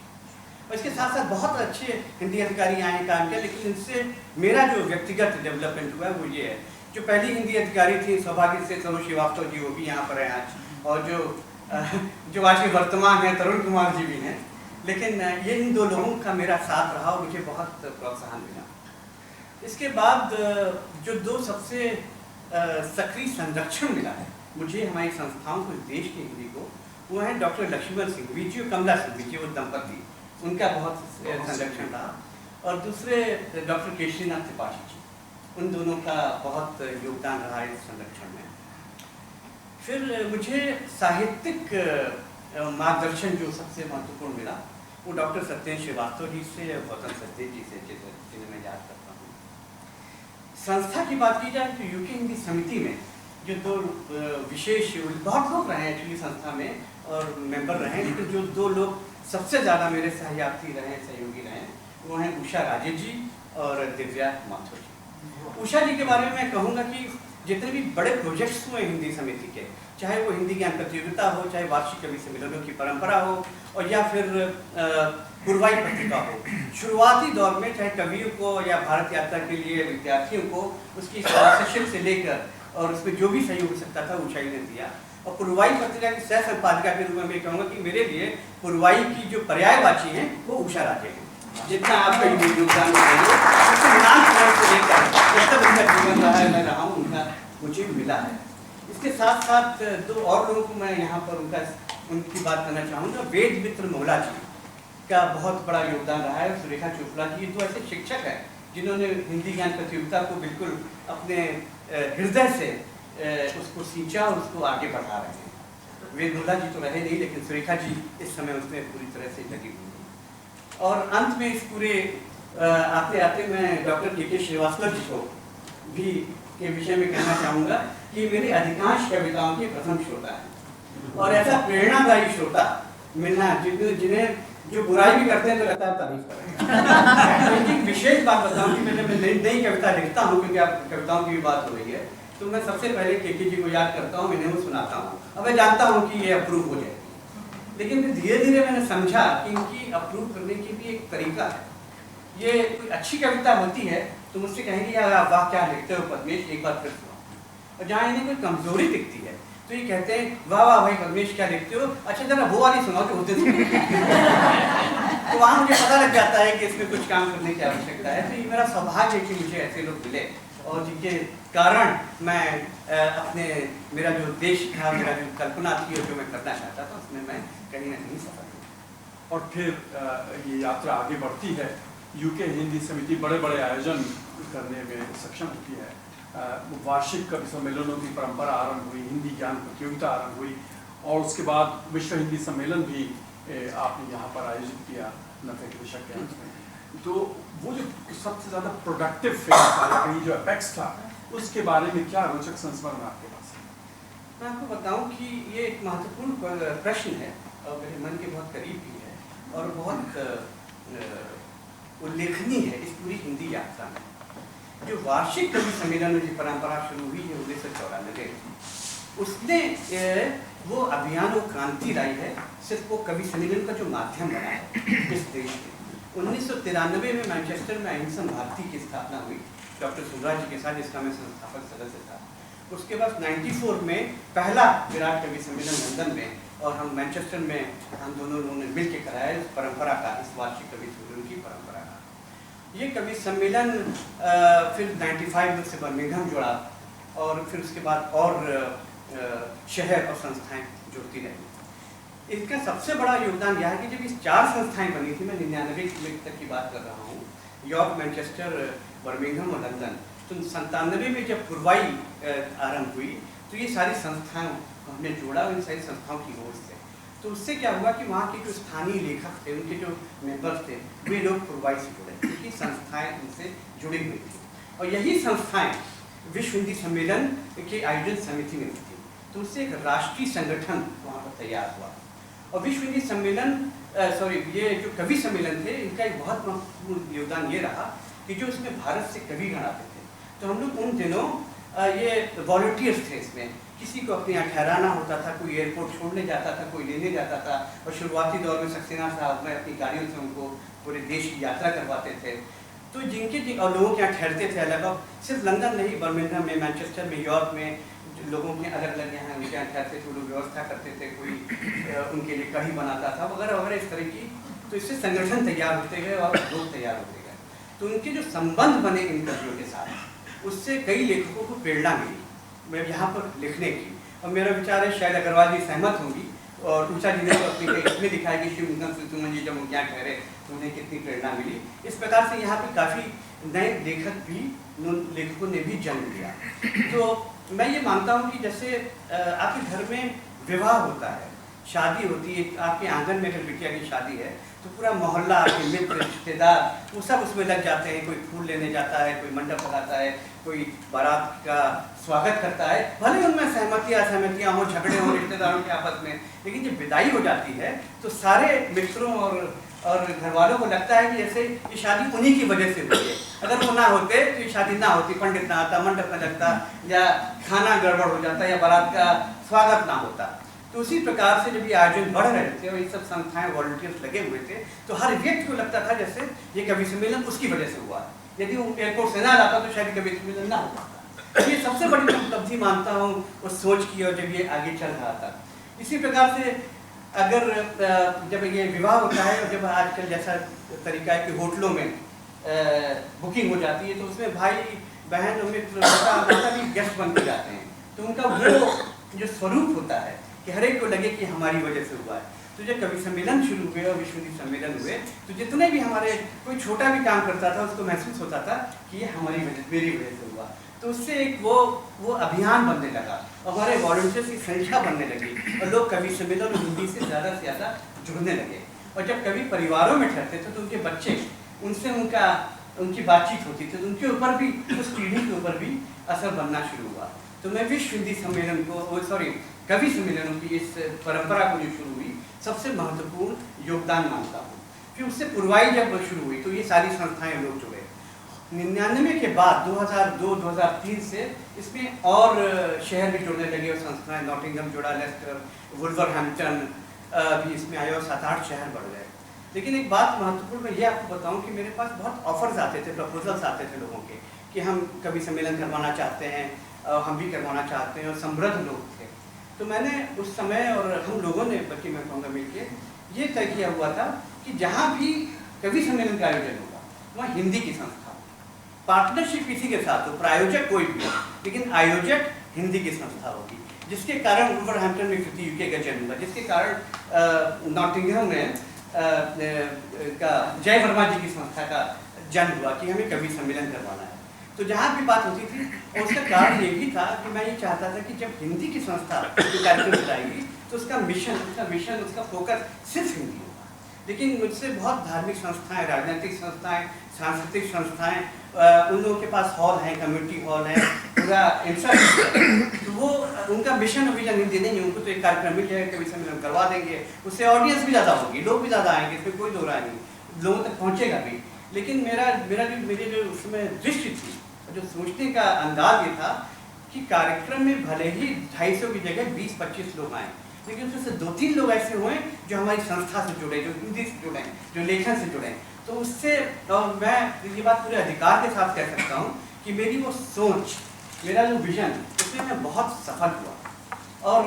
और इसके साथ साथ बहुत अच्छे हिंदी अधिकारी आए काम किया, लेकिन इनसे मेरा जो व्यक्तिगत डेवलपमेंट हुआ है वो ये है, जो पहली हिंदी अधिकारी थी सौभाग्य से सरोज श्रीवास्तव जी, वो भी यहाँ पर हैं आज, और जो आज के वर्तमान है तरुण कुमार जी भी हैं। लेकिन ये इन 2 लोगों का मेरा साथ रहा और मुझे बहुत प्रोत्साहन मिला। इसके बाद जो 2 सबसे सक्रिय संरक्षण मिला है मुझे हमारी संस्थाओं को, देश की हिंदी को, वो है डॉक्टर लक्ष्मण सिंघवी जी और कमला सिंघवी जी, वो दंपति, उनका बहुत संरक्षण रहा। और दूसरे डॉक्टर केशरीनाथ त्रिपाठी जी, उन दोनों का बहुत योगदान रहा इस संरक्षण में। फिर मुझे साहित्यिक मार्गदर्शन जो सबसे महत्वपूर्ण मिला वो डॉक्टर सत्येंद्र श्रीवास्तव जी से, गौतम सचदेव जी से, जिन्हें मैं याद करता हूँ। संस्था की बात की जाए तो यूके हिंदी समिति में जो 2 विशेष, बहुत लोग रहे हैं एक्चुअली संस्था में और मेंबर रहे, लेकिन जो 2 लोग सबसे ज़्यादा मेरे सहयात्री रहे, सहयोगी रहे, वो हैं उषा राजे जी और दिव्या माथुर जी। उषा जी के बारे में मैं कहूँगा कि जितने भी बड़े प्रोजेक्ट्स हुए हिंदी समिति के, चाहे वो हिंदी ज्ञान प्रतियोगिता हो, चाहे वार्षिक कवि सम्मेलनों की परंपरा हो, और या फिर पुरवाई पत्रिका हो, शुरुआती दौर में चाहे कवियों को या भारत यात्रा के लिए विद्यार्थियों को उसकी स्पॉन्सरशिप से लेकर और उसमें जो भी सहयोग हो सकता था उषा ने दिया। और पुरवाई पत्रिका की सह संपादिका के रूप में मैं कहूँगा कि मेरे लिए पुरवाई की जो पर्यायवाची हैं वो उषा राजे हैं। जितना आपका योगदान जीवन रहा है, मैं रहा हूँ, उनका मुझे मिला है। इसके साथ साथ 2 और लोगों को मैं यहाँ पर उनकी बात करना चाहूँगा। वेद मित्र मोहला जी का बहुत बड़ा योगदान रहा है। सुरेखा चोपड़ा जी 2 ऐसे शिक्षक हैं जिन्होंने हिंदी ज्ञान प्रतियोगिता को बिल्कुल अपने हृदय से उसको सींचा और उसको आगे बढ़ा रहे हैं। वेद मोहला जी तो रहे नहीं, लेकिन सुरेखा जी इस समय उसमें पूरी तरह से लगी हुई है। और अंत में इस पूरे आते आते मैं डॉक्टर के श्रीवास्तव जी को भी के विषय में कहना चाहूँगा कि मेरी अधिकांश कविताओं के प्रथम श्रोता है, और ऐसा प्रेरणादायी श्रोता मिलना जिन्हें जो बुराई भी करते हैं तो लगता है तारीफ कर रहे हैं। तो एक विशेष बात बताऊं कि मैं जब नई कविता लिखता हूँ, क्योंकि आप कविताओं की भी बात हो रही है, तो मैं सबसे पहले के जी को याद करता हूँ, इन्हें वो सुनाता हूँ। अब मैं जानता हूँ कि ये अप्रूव हो जाएगी, लेकिन फिर धीरे धीरे मैंने समझा कि इनकी अप्रूव करने की भी एक तरीका है। ये कोई अच्छी कविता होती है तो मुझसे कहेंगे यार आप वाह क्या लिखते हो पद्मेश, एक बार फिर सुनाओ। और जहाँ इन्हें कोई कमजोरी दिखती है तो ये कहते हैं वाह वाह भाई पद्मेश क्या लिखते हो, अच्छा जरा वो वाली सुनाओ जो होते तो वहाँ मुझे पता लग जाता है कि इसमें कुछ काम करने की आवश्यकता है। तो ये मेरा सौभाग्य है कि मुझे ऐसे लोग मिले और जिनके कारण मैं अपने मेरा जो उद्देश्य था, मेरा जो कल्पना थी और जो मैं करना चाहता था उसमें मैं कहीं ना कहीं सफल हुआ। और फिर ये यात्रा आगे बढ़ती है, यूके हिंदी समिति बड़े बड़े आयोजन करने में सक्षम होती है। वार्षिक कवि सम्मेलनों की परंपरा आरंभ हुई, हिंदी ज्ञान प्रतियोगिता आरंभ हुई और उसके बाद विश्व हिंदी सम्मेलन भी आपने यहाँ पर आयोजित किया 90 के दशक के अंत में। तो वो जो सबसे ज़्यादा प्रोडक्टिव फेज था, कहीं जो अपेक्स था, उसके बारे में क्या रोचक संस्मरण आपके पास है? मैं आपको बताऊं कि ये एक महत्वपूर्ण प्रश्न है और मेरे मन के बहुत करीब भी है और बहुत उल्लेखनीय है इस पूरी हिंदी यात्रा में। जो वार्षिक कवि सम्मेलन की परंपरा शुरू हुई है 1994 उसने वो अभियान वो क्रांति लाई है, सिर्फ वो कवि सम्मेलन का जो माध्यम बना है इस देश में। 1993 में मैनचेस्टर में अहिंसा भारती की स्थापना हुई डॉक्टर सुभराज जी के साथ, जिसका मैं संस्थापक सदस्य था। उसके बाद 94 में पहला विराट कवि सम्मेलन लंदन में और हम मैनचेस्टर में हम दोनों ने मिल के कराया इस परंपरा का, इस वार्षिक कवि सम्मेलन की परंपरा का। ये कवि सम्मेलन फिर 95 में से बर्मिंघम जुड़ा और फिर उसके बाद और शहर और संस्थाएं जुड़ती रही। इसका सबसे बड़ा योगदान यह है कि जब इस 4 संस्थाएं बनी थी, मैं 99 तक की बात कर रहा हूँ, यॉर्क, मैनचेस्टर, बर्मिंघम और लंदन, तो 97 में जब पूर्वाई आरंभ हुई तो ये सारी संस्थाएं हमने जोड़ा इन सारी संस्थाओं की ओर से। तो उससे क्या हुआ कि वहाँ के जो स्थानीय लेखक थे, उनके जो मेंबर्स थे, वे लोग पूर्वाई से जुड़े क्योंकि संस्थाएं उनसे जुड़ी हुई थी और यही संस्थाएं विश्व हिंदी सम्मेलन के आयोजन समिति में थी। तो उससे एक राष्ट्रीय संगठन वहाँ पर तैयार हुआ और विश्व हिंदी सम्मेलन ये जो कवि सम्मेलन थे, इनका एक बहुत महत्वपूर्ण योगदान ये रहा कि जो इसमें भारत से कवि गण आते थे, तो हम लोग उन दिनों ये वॉलंटियर्स थे इसमें। किसी को अपने यहाँ ठहराना होता था, कोई एयरपोर्ट छोड़ने जाता था, कोई लेने जाता था और शुरुआती दौर में सक्सेना साहब में अपनी गाड़ियों से उनको पूरे देश की यात्रा करवाते थे। तो जिनके और लोगों के यहाँ ठहरते थे अलग, और सिर्फ लंदन नहीं, बर्मिंघम में, मैनचेस्टर में, यॉर्क में लोगों के अलग अलग यहाँ उनके यहाँ ठहरते थे, वो लोग व्यवस्था करते थे, कोई उनके लिए कढ़ी बनाता था वगैरह वगैरह इस तरह की। तो इससे संगठन तैयार होते गए और लोग तैयार होते गए। तो उनके जो संबंध बने इन कवियों के साथ, उससे कई लेखकों को प्रेरणा मिली मैं यहाँ पर लिखने की। और मेरा विचार है, शायद अग्रवाल जी सहमत होंगी और ऊषा जी ने तो अपनी इसमें लिखा है कि शिवमोहन सुमन जी जब उनके यहाँ ठहरे तो उन्हें कितनी प्रेरणा मिली। इस प्रकार से यहाँ पे काफ़ी नए लेखकों ने भी जन्म लिया। तो मैं ये मानता हूँ कि जैसे आपके घर में विवाह होता है, शादी होती है, आपके आंगन में अगर बिटिया की शादी है तो पूरा मोहल्ला, आपके मित्र, रिश्तेदार, वो सब उसमें लग जाते हैं। कोई फूल लेने जाता है, कोई मंडप लगाता है, कोई बारात का स्वागत करता है। भले उनमें सहमतियाँ असहमतियाँ हो, झगड़े हो रिश्तेदारों के आपस में, लेकिन जब विदाई हो जाती है तो सारे मित्रों और घर वालों को लगता है कि जैसे ये शादी उन्हीं की वजह से हुई है। अगर वो ना होते तो ये शादी ना होती, पंडित ना आता, मंडप ना लगता, या खाना गड़बड़ हो जाता, या बारात का स्वागत ना होता। तो उसी प्रकार से जब ये आयोजन बढ़ रहे थे और ये सब संस्थाएं वॉलंटियर्स लगे हुए थे, तो हर व्यक्ति को लगता था जैसे ये कवि सम्मेलन उसकी वजह से हुआ। यदि वो एयरपोर्ट से ना लाता तो शायद कवि सम्मेलन ना हो पाता। ये सबसे बड़ी उपलब्धि मानता हूँ उस सोच की, और जब ये आगे चल रहा था। इसी प्रकार से अगर जब ये विवाह होता है और जब आजकल जैसा तरीका है कि होटलों में बुकिंग हो जाती है, तो उसमें भाई बहन मित्र भी गेस्ट बन के जाते हैं। तो उनका वो जो स्वरूप होता है कि हर एक को लगे कि हमारी वजह से हुआ है। तो जब कवि सम्मेलन शुरू हुए और विश्व हिंदी सम्मेलन हुए, तो जितने भी हमारे कोई छोटा भी काम करता था उसको महसूस होता था कि ये हमारी वजह, मेरी वजह से हुआ। तो उससे एक वो अभियान बनने लगा, हमारे वॉलंटियर्स की संख्या बढ़ने लगी और लोग कवि सम्मेलन हिंदी से ज़्यादा जुड़ने लगे। और जब कवि परिवारों में ठहरते थे तो उनके बच्चे, उनसे उनकी बातचीत होती थी, तो उनके ऊपर भी, उस पीढ़ी के ऊपर भी असर बनना शुरू हुआ। तो मैं विश्व हिंदी सम्मेलन को, कवि सम्मेलनों की इस परंपरा को जो शुरू हुई, सबसे महत्वपूर्ण योगदान मानता हूँ। फिर उससे पुरवाई जब शुरू हुई तो ये सारी संस्थाएं लोग जुड़े। 99 के बाद 2002-2003 से इसमें और शहर भी जुड़ने लगे और संस्थाएं, नॉटिंघम जुड़ा, लेस्टर, वुल्वरहैम्पटन भी इसमें आए और 7-8 शहर बढ़ गए। लेकिन एक बात महत्वपूर्ण मैं ये आपको बताऊं कि मेरे पास बहुत ऑफर्स आते थे, प्रपोजल्स आते थे लोगों के कि हम कभी सम्मेलन करवाना चाहते हैं, हम भी करवाना चाहते हैं, और समृद्ध लोग थे। तो मैंने उस समय और हम लोगों ने, बल्कि मैं कहूँगा मिलकर ये तय किया हुआ था कि जहाँ भी कवि सम्मेलन का आयोजन होगा वहाँ हिंदी की संस्था, पार्टनरशिप किसी के साथ हो, प्रायोजक कोई भी हो, लेकिन आयोजक हिंदी की संस्था होगी। जिसके कारण वुल्वरहैम्पटन में कृति यूके का जन्म हुआ, जिसके कारण नॉटिंघम में का जय वर्मा जी की संस्था का जन्म हुआ कि हमें कवि सम्मेलन करवाना है। तो जहाँ भी बात होती थी, और उसका कारण ये भी था कि मैं ये चाहता था कि जब हिंदी की संस्था कार्यक्रम चलाएगी तो उसका मिशन, उसका फोकस सिर्फ हिंदी होगा। लेकिन मुझसे बहुत धार्मिक संस्थाएं, राजनीतिक संस्थाएं, सांस्कृतिक संस्थाएं, उन लोगों के पास हॉल है, कम्युनिटी हॉल है, पूरा इंफ्रास्ट्रक्चर, तो वो उनका मिशन और विजन हिंदी नहीं है। उनको तो एक कार्यक्रम मिल जाएगा, कवि सम्मेलन करवा देंगे, उससे ऑडियंस भी ज़्यादा होगी, लोग भी ज़्यादा आएंगे, इसमें कोई दो राय नहीं, लोगों तक पहुँचेगा भी। लेकिन मेरी जो उसमें दृष्टि थी, जो सोचने का अंदाज ये था कि कार्यक्रम में भले ही 250 की जगह 20-25 लोग आए, लेकिन उसमें से 2-3 लोग ऐसे हुए जो हमारी संस्था से जुड़े, जो हिंदी से जुड़े, जो लेखन से जुड़े। तो उससे, और मैं ये बात पूरे अधिकार के साथ कह सकता हूँ कि मेरी वो सोच, मेरा जो विजन, उसमें मैं बहुत सफल हुआ। और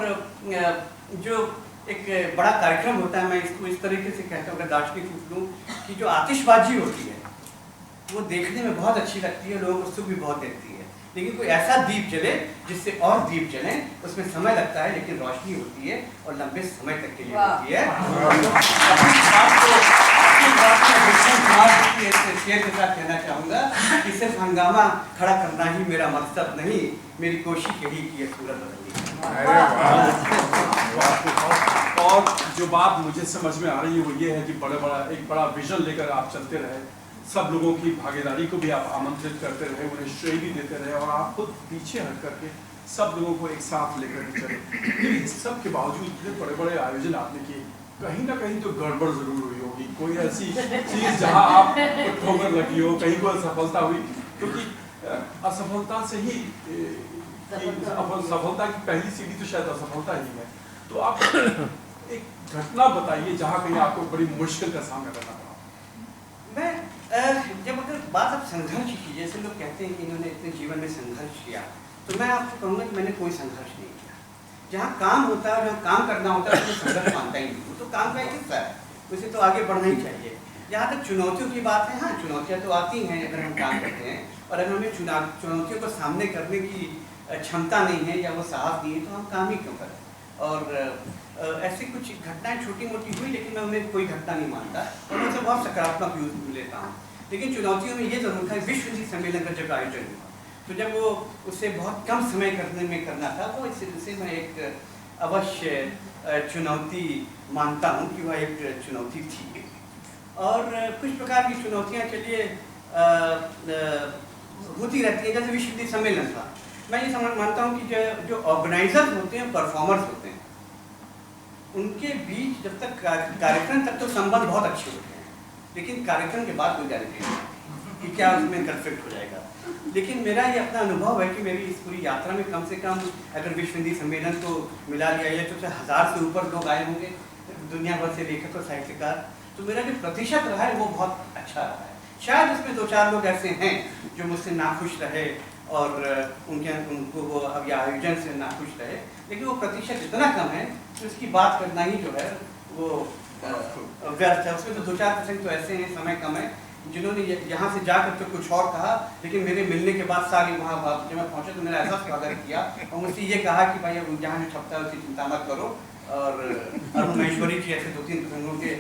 जो एक बड़ा कार्यक्रम होता है, मैं इसको इस तरीके से कहता हूँ, अगर दार्शनिक रूप लूँ, कि जो आतिशबाजी होती है वो देखने में बहुत अच्छी लगती है, लोगों को सुख भी बहुत देती है, लेकिन कोई ऐसा दीप जले जिससे और दीप जले, उसमें समय लगता है लेकिन रोशनी होती है और लंबे समय तक के लिए होती है। शेर के साथ कहना चाहूँगा कि सिर्फ हंगामा खड़ा करना ही मेरा मकसद नहीं, मेरी कोशिश यही की है सूरत बदलने। और जो बात मुझे समझ में आ रही है वो ये है कि एक बड़ा विजन लेकर आप चलते रहे, सब लोगों की भागीदारी को भी आप आमंत्रित करते रहे, उन्हें श्रेय भी देते रहे, और आप खुद पीछे हट करके सब लोगों को एक साथ लेकर के चले। लेकिन इस सब के बावजूद इतने बड़े आयोजन आपने किए, कहीं ना कहीं तो गड़बड़ जरूर हुई होगी, कोई ऐसी चीज जहां आप ठोकर लगी हो, कहीं कोई असफलता हुई, क्योंकि असफलता से ही सफलता की पहली सीढ़ी तो शायद असफलता ही है। तो आप एक घटना बताइए जहां कहीं आपको बड़ी मुश्किल का सामना करना पड़ा। मैं जब अगर बात आप संघर्ष की, जैसे लोग कहते हैं कि इन्होंने इतने जीवन में संघर्ष किया, तो मैं आपको कहूँगा कि मैंने कोई संघर्ष नहीं किया। जहाँ काम होता है, जहाँ काम करना होता है, उसमें संघर्ष मानता ही नहीं, तो काम का एक हिस्सा है, उसे तो आगे बढ़ना ही चाहिए। जहाँ तक चुनौतियों की बात है, हाँ चुनौतियाँ तो आती हैं अगर हम काम करते हैं, और अगर हमें चुनौतियों को सामने करने की क्षमता नहीं है या वो साहस नहीं है, तो हम काम ही क्यों करें। और ऐसी कुछ घटनाएं छोटी मोटी हुई, लेकिन मैं उन्हें कोई घटना नहीं मानता और मैं उसे बहुत सकारात्मक यूज लेता हूँ। लेकिन चुनौतियों में ये जरूर था, विश्व हिंदी सम्मेलन का जब आयोजन हुआ, तो जब वो उसे बहुत कम समय करना था, तो इसे मैं एक अवश्य चुनौती मानता हूँ कि वह एक चुनौती थी। और कुछ प्रकार की चुनौतियाँ चलिए होती रहती हैं, जैसे विश्व हिंदी सम्मेलन था। मैं ये मानता हूँ कि जो ऑर्गेनाइजर्स होते हैं, परफॉर्मर्स होते हैं, उनके बीच जब तक कार्यक्रम तक तो संबंध बहुत अच्छे होते हैं, लेकिन कार्यक्रम के बाद कोई गारंटी नहीं कि क्या उसमें कन्फ्लिक्ट हो जाएगा। लेकिन मेरा ये अपना अनुभव है कि मेरी इस पूरी यात्रा में कम से कम अगर विश्व हिंदी सम्मेलन को मिला लिया जाए तो 1000 से ऊपर लोग आए होंगे, दुनिया भर से लेखक और साहित्यकार। तो मेरा जो प्रतिशत रहा है वो बहुत अच्छा रहा है। शायद उसमें 2-4 लोग ऐसे हैं जो मुझसे नाखुश रहे और उनको वो अब आयोजन से नाखुश रहे, लेकिन वो प्रतिशत इतना कम है कि उसकी बात करना ही जो है वो व्यर्थ है। उसमें तो 2-4% तो ऐसे हैं, समय कम है, जिन्होंने यहाँ से जाकर तो कुछ और कहा, लेकिन मेरे मिलने के बाद सारी वहाँ जब मैं पहुँचा तो मेरा ऐसा स्वागत किया और मुझसे ये कहा कि भाई अब जहाँ जो छपता है उसकी चिंता मत करो। और अरुण महेश्वरी जी ऐसे 2-3 प्रसंगों के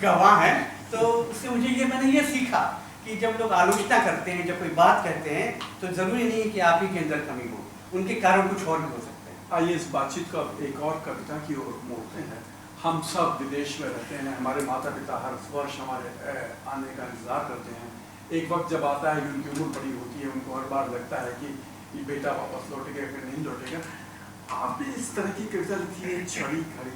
गवाह हैं। तो उससे मैंने ये सीखा कि जब लोग आलोचना करते हैं, जब कोई बात कहते हैं, तो ज़रूरी नहीं है कि आप ही के अंदर कमी हो, उनके कारण कुछ और भी हो सकते हैं। आइए इस बातचीत का एक और कविता की ओर मोड़ते हैं। हम सब विदेश में रहते हैं, हमारे माता पिता हर वर्ष हमारे आने का इंतज़ार करते हैं। एक वक्त जब आता है कि उनकी उम्र बड़ी होती है, उनको हर बार लगता है कि ये बेटा वापस लौटेगा फिर नहीं लौटेगा। आपने इस तरह की कविता लिखी है, छड़ी खड़ी,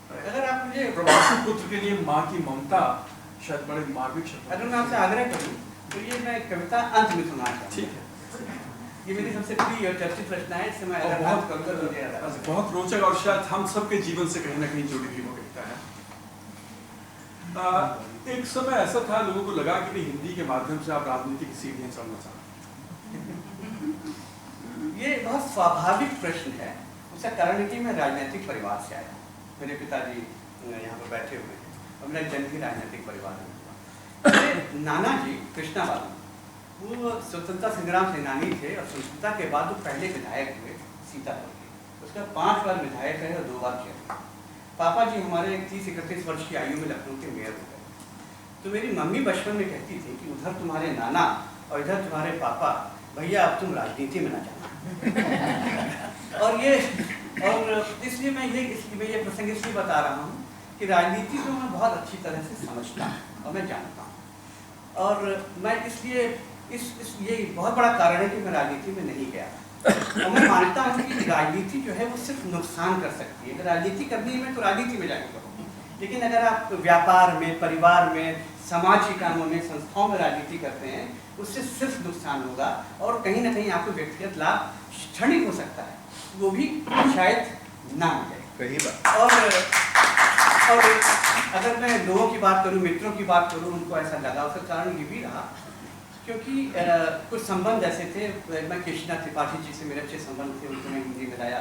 अगर आप मुझे प्रवासी पुत्र के लिए माँ की ममता शायद बड़े मार्मिक शब्द। अगर मैं आपसे आग्रह करूं तो ये मैं कविता अंत में सुनाना चाहूँगा। ठीक है। ये मेरी सबसे प्रिय और चर्चित रचना है। इससे मैं और अगर बहुत बात करूं तो मुझे याद आता है। बहुत रोचक और शायद हम सबके जीवन से कहीं ना कहीं जुड़ी हुई वो कविता है। एक समय ऐसा था लोगों को लगा कि हिंदी के माध्यम से आप राजनीति की सीढ़ियां चढ़ना चाहते हैं। ये बहुत स्वाभाविक प्रश्न है। उसका कारण है कि मैं राजनीतिक परिवार से आया। मेरे पिताजी यहाँ पर बैठे हुए हैं और मेरा जन्म ही राजनीतिक परिवार में हुआ। मेरे नाना जी कृष्णा बाबू वो स्वतंत्रता संग्राम सेनानी थे और स्वतंत्रता के बाद वो पहले विधायक हुए सीतापुर के। उसका 5 बार विधायक रहे और 2 बार चेयरमैन। पापा जी हमारे 30-31 वर्ष की आयु में लखनऊ के मेयर हो गए। तो मेरी मम्मी बचपन में कहती थी कि उधर तुम्हारे नाना और इधर तुम्हारे पापा, भैया अब तुम राजनीति में ना जाना। और इसलिए मैं ये प्रसंग इसलिए बता रहा हूँ कि राजनीति को मैं बहुत अच्छी तरह से समझता हूँ और मैं जानता हूँ। और मैं इसलिए ये बहुत बड़ा कारण है कि मैं राजनीति में नहीं गया। और मैं मानता हूँ कि राजनीति जो है वो सिर्फ नुकसान कर सकती है। अगर राजनीति करनी है तो राजनीति में जाके करो, लेकिन अगर आप व्यापार में, परिवार में, समाज के कामों में, संस्थाओं में राजनीति करते हैं उससे सिर्फ नुकसान होगा और कहीं ना कहीं आपको व्यक्तिगत लाभ क्षणिक हो सकता है, वो भी शायद ना मिले। सही बात। और अगर मैं लोगों की बात करूं, मित्रों की बात करूं, उनको ऐसा लगा। उसका कारण ये भी रहा क्योंकि कुछ संबंध ऐसे थे। मैं कृष्णा त्रिपाठी जी से मेरे अच्छे संबंध थे, उनको मैं हिंदी में लाया।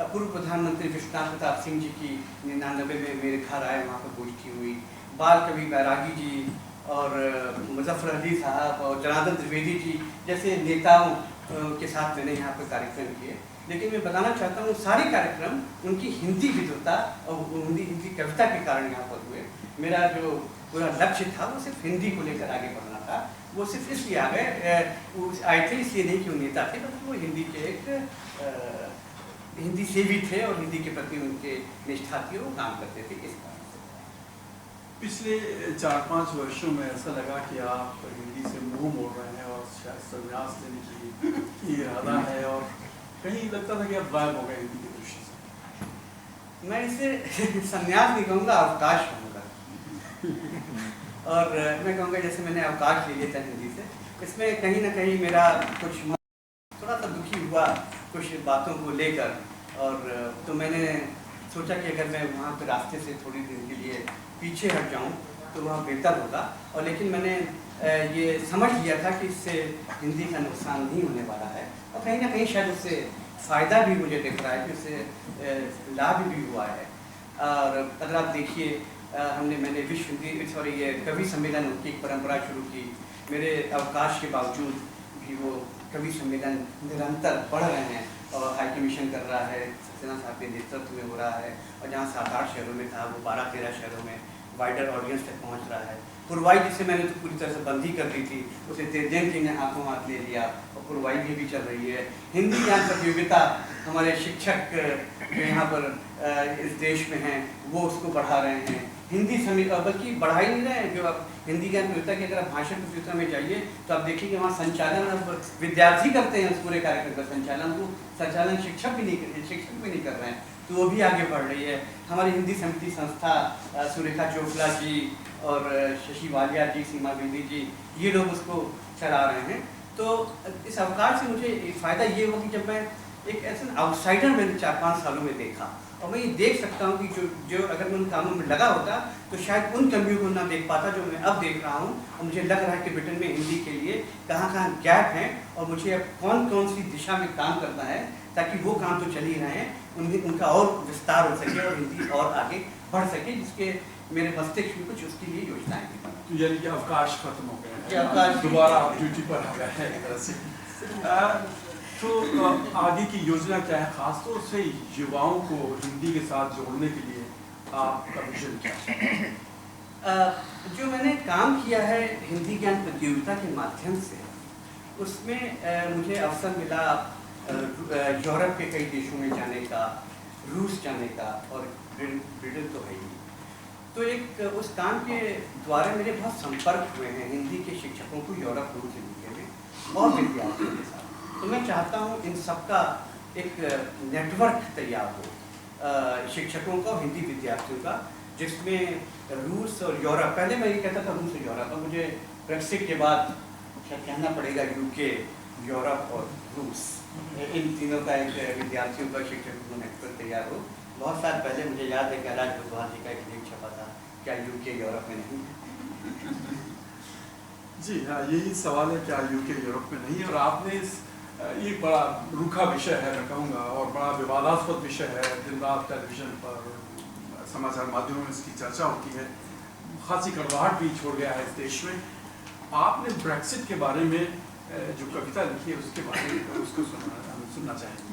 पूर्व प्रधानमंत्री विश्वनाथ प्रताप सिंह जी की 99 में मेरे घर आए, वहाँ पर गोष्ठी हुई। बाल कवि बैरागी जी और मुजफ्फर अली साहब और जनार्दन त्रिवेदी जी जैसे नेताओं के साथ मैंने यहाँ पर कार्यक्रम किए। लेकिन मैं बताना चाहता हूँ सारे कार्यक्रम उनकी हिंदी विद्वता और हिंदी कविता के कारण यहाँ पर हुए। मेरा जो पूरा लक्ष्य था वो सिर्फ हिंदी को लेकर आगे बढ़ना था। वो सिर्फ इसलिए आए थे इसलिए नहीं कि वो नेता थे, बल्कि वो हिंदी के एक हिंदी सेवी थे और हिंदी के प्रति उनके निष्ठा थी, वो काम करते थे। इस कारण से पिछले 4-5 वर्षों में ऐसा लगा कि आप हिंदी से मुंह मोड़ रहे हैं और शायद संन्यास लेने की इरादा है और कहीं लगता था कि आप गायब हो गए हिंदी की दृष्टि से। मैं इसे संन्यास नहीं कहूँगा, अवकाश कहूँगा। और मैं कहूँगा जैसे मैंने अवकाश ले लिया था हिंदी से, इसमें कहीं ना कहीं मेरा कुछ थोड़ा सा दुखी हुआ कुछ बातों को लेकर। और तो मैंने सोचा कि अगर मैं वहाँ पे रास्ते से थोड़ी देर के लिए पीछे हट जाऊँ तो वह बेहतर होगा। और लेकिन मैंने ये समझ लिया था कि इससे हिंदी का नुकसान नहीं होने वाला है और कहीं ना कहीं शायद उससे फ़ायदा भी मुझे दिख रहा है कि उससे लाभ भी हुआ है। और अगर आप देखिए मैंने विश्व हिंदी ये कवि सम्मेलन की एक परंपरा शुरू की। मेरे अवकाश के बावजूद भी वो कवि सम्मेलन निरंतर बढ़ रहे हैं और हाई कमीशन कर रहा है, सक्सेना साहब के नेतृत्व में हो रहा है। और जहाँ 7-8 शहरों में था वो 12-13 शहरों में वाइडर ऑडियंस तक पहुँच रहा है। पुरवाई जिसे मैंने तो पूरी तरह से बंदी कर दी थी, उसे तेजन जी ने हाथों हाथ ले लिया और पुरवाई भी चल रही है। हिंदी ज्ञान प्रतियोगिता हमारे शिक्षक जो यहाँ पर इस देश में हैं वो उसको बढ़ा रहे हैं। हिंदी बल्कि बढ़ा ही नहीं रहे हैं। जो आप हिंदी ज्ञान प्रतियोगिता की अगर आप भाषण प्रतियोगिता में जाइए तो आप देखिए वहाँ संचालन अब विद्यार्थी करते हैं उस पूरे कार्यक्रम का संचालन शिक्षक भी नहीं कर रहे हैं, तो वो भी आगे बढ़ रही है। हमारी हिंदी समिति संस्था सुरेखा चोपड़ा जी और शशि वालिया जी, सीमा बिंदी जी, ये लोग उसको चला रहे हैं। तो इस अवकाश से मुझे फ़ायदा ये हुआ कि जब मैं एक ऐसे आउटसाइडर मैंने 4-5 सालों में देखा और मैं ये देख सकता हूँ कि जो अगर मैं उन कामों में लगा होता तो शायद उन कमियों को ना देख पाता जो मैं अब देख रहा हूँ। और मुझे लग रहा है कि ब्रिटेन में हिंदी के लिए कहाँ गैप हैं और मुझे अब कौन सी दिशा में काम करना है ताकि वो काम तो चल ही रहे हैं उनका और विस्तार हो सके और हिंदी और आगे बढ़ सके, जिसके मेरे मस्तिष्क में कुछ उसके लिए योजनाएं थी। तो यानी कि अवकाश खत्म हो गया है, अवकाश दोबारा आप ड्यूटी पर आ गए हैं एक तरह से। तो आगे की योजना क्या है, खासतौर से युवाओं को हिंदी के साथ जोड़ने के लिए आपका विजन क्या है? जो मैंने काम किया है हिंदी ज्ञान प्रतियोगिता के माध्यम से, उसमें मुझे अवसर मिला यूरोप के कई देशों में जाने का, रूस जाने का और ब्रिटेन तो है ही। तो एक उस काम के द्वारा मेरे बहुत संपर्क हुए हैं हिंदी के शिक्षकों को यूरोप, रूस, यूके में और विद्यार्थियों के साथ। तो मैं चाहता हूँ इन सबका एक नेटवर्क तैयार हो। शिक्षकों का, हिंदी विद्यार्थियों का, जिसमें रूस और यूरोप, पहले मैं ये कहता था रूस और यूरोप, मुझे ब्रेक्सिट के बाद कहना पड़ेगा यूके, यूरोप और रूस, इन तीनों का एक विद्यार्थियों का शिक्षकों नेटवर्क तैयार हो। बहुत साल पहले मुझे याद है कि राज बुधवार जी का एक लेख छपा था, क्या यूके यूरोप में नहीं? जी हाँ, यही सवाल है, क्या यूके यूरोप में नहीं? और आपने ये बड़ा रूखा विषय है मैं कहूँगा, और बड़ा विवादास्पद विषय है, दिन रात टेलीविजन पर, समाचार माध्यमों में इसकी चर्चा होती है, खासी कड़वाहट भी छोड़ गया है इस देश में। आपने ब्रेक्सिट के बारे में जो कविता लिखी है उसके बारे में उसको सुनना चाहेंगे।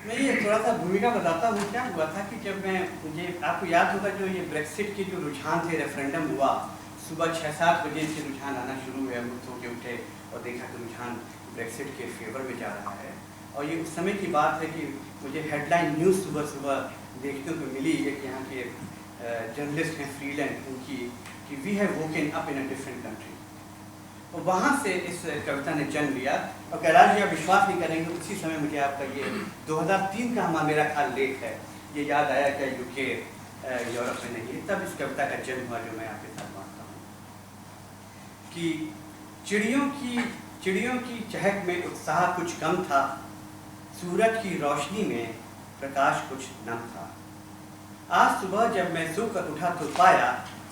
मैं ये थोड़ा सा भूमिका बताता हूँ। क्या हुआ था कि जब मैं, मुझे आपको याद होगा जो ये ब्रेक्सिट के जो रुझान थे, रेफरेंडम हुआ, सुबह 6-7 बजे से रुझान आना शुरू हुए, हम सो के उठे और देखा कि रुझान ब्रेक्सिट के फेवर में जा रहा है। और ये उस समय की बात है कि मुझे हेडलाइन न्यूज़ सुबह सुबह देखने को मिली, एक यहाँ के जर्नलिस्ट हैं फ्रीलैंड, उनकी, कि we have woken up in a different country. और वहाँ से इस कविता ने जन्म लिया। और कैलाश जी आप विश्वास नहीं करेंगे, उसी समय मुझे आपका ये 2003 का मेरा ख्याल लेख है, ये याद आया कि यूके यूरोप में नहीं है, तब इस कविता का जन्म हुआ जो मैं आपके साथ बांटता हूँ। कि चिड़ियों की चहक में उत्साह कुछ कम था, सूरज की रोशनी में प्रकाश कुछ नम था। आज सुबह जब मैं सोकर उठा तो पाया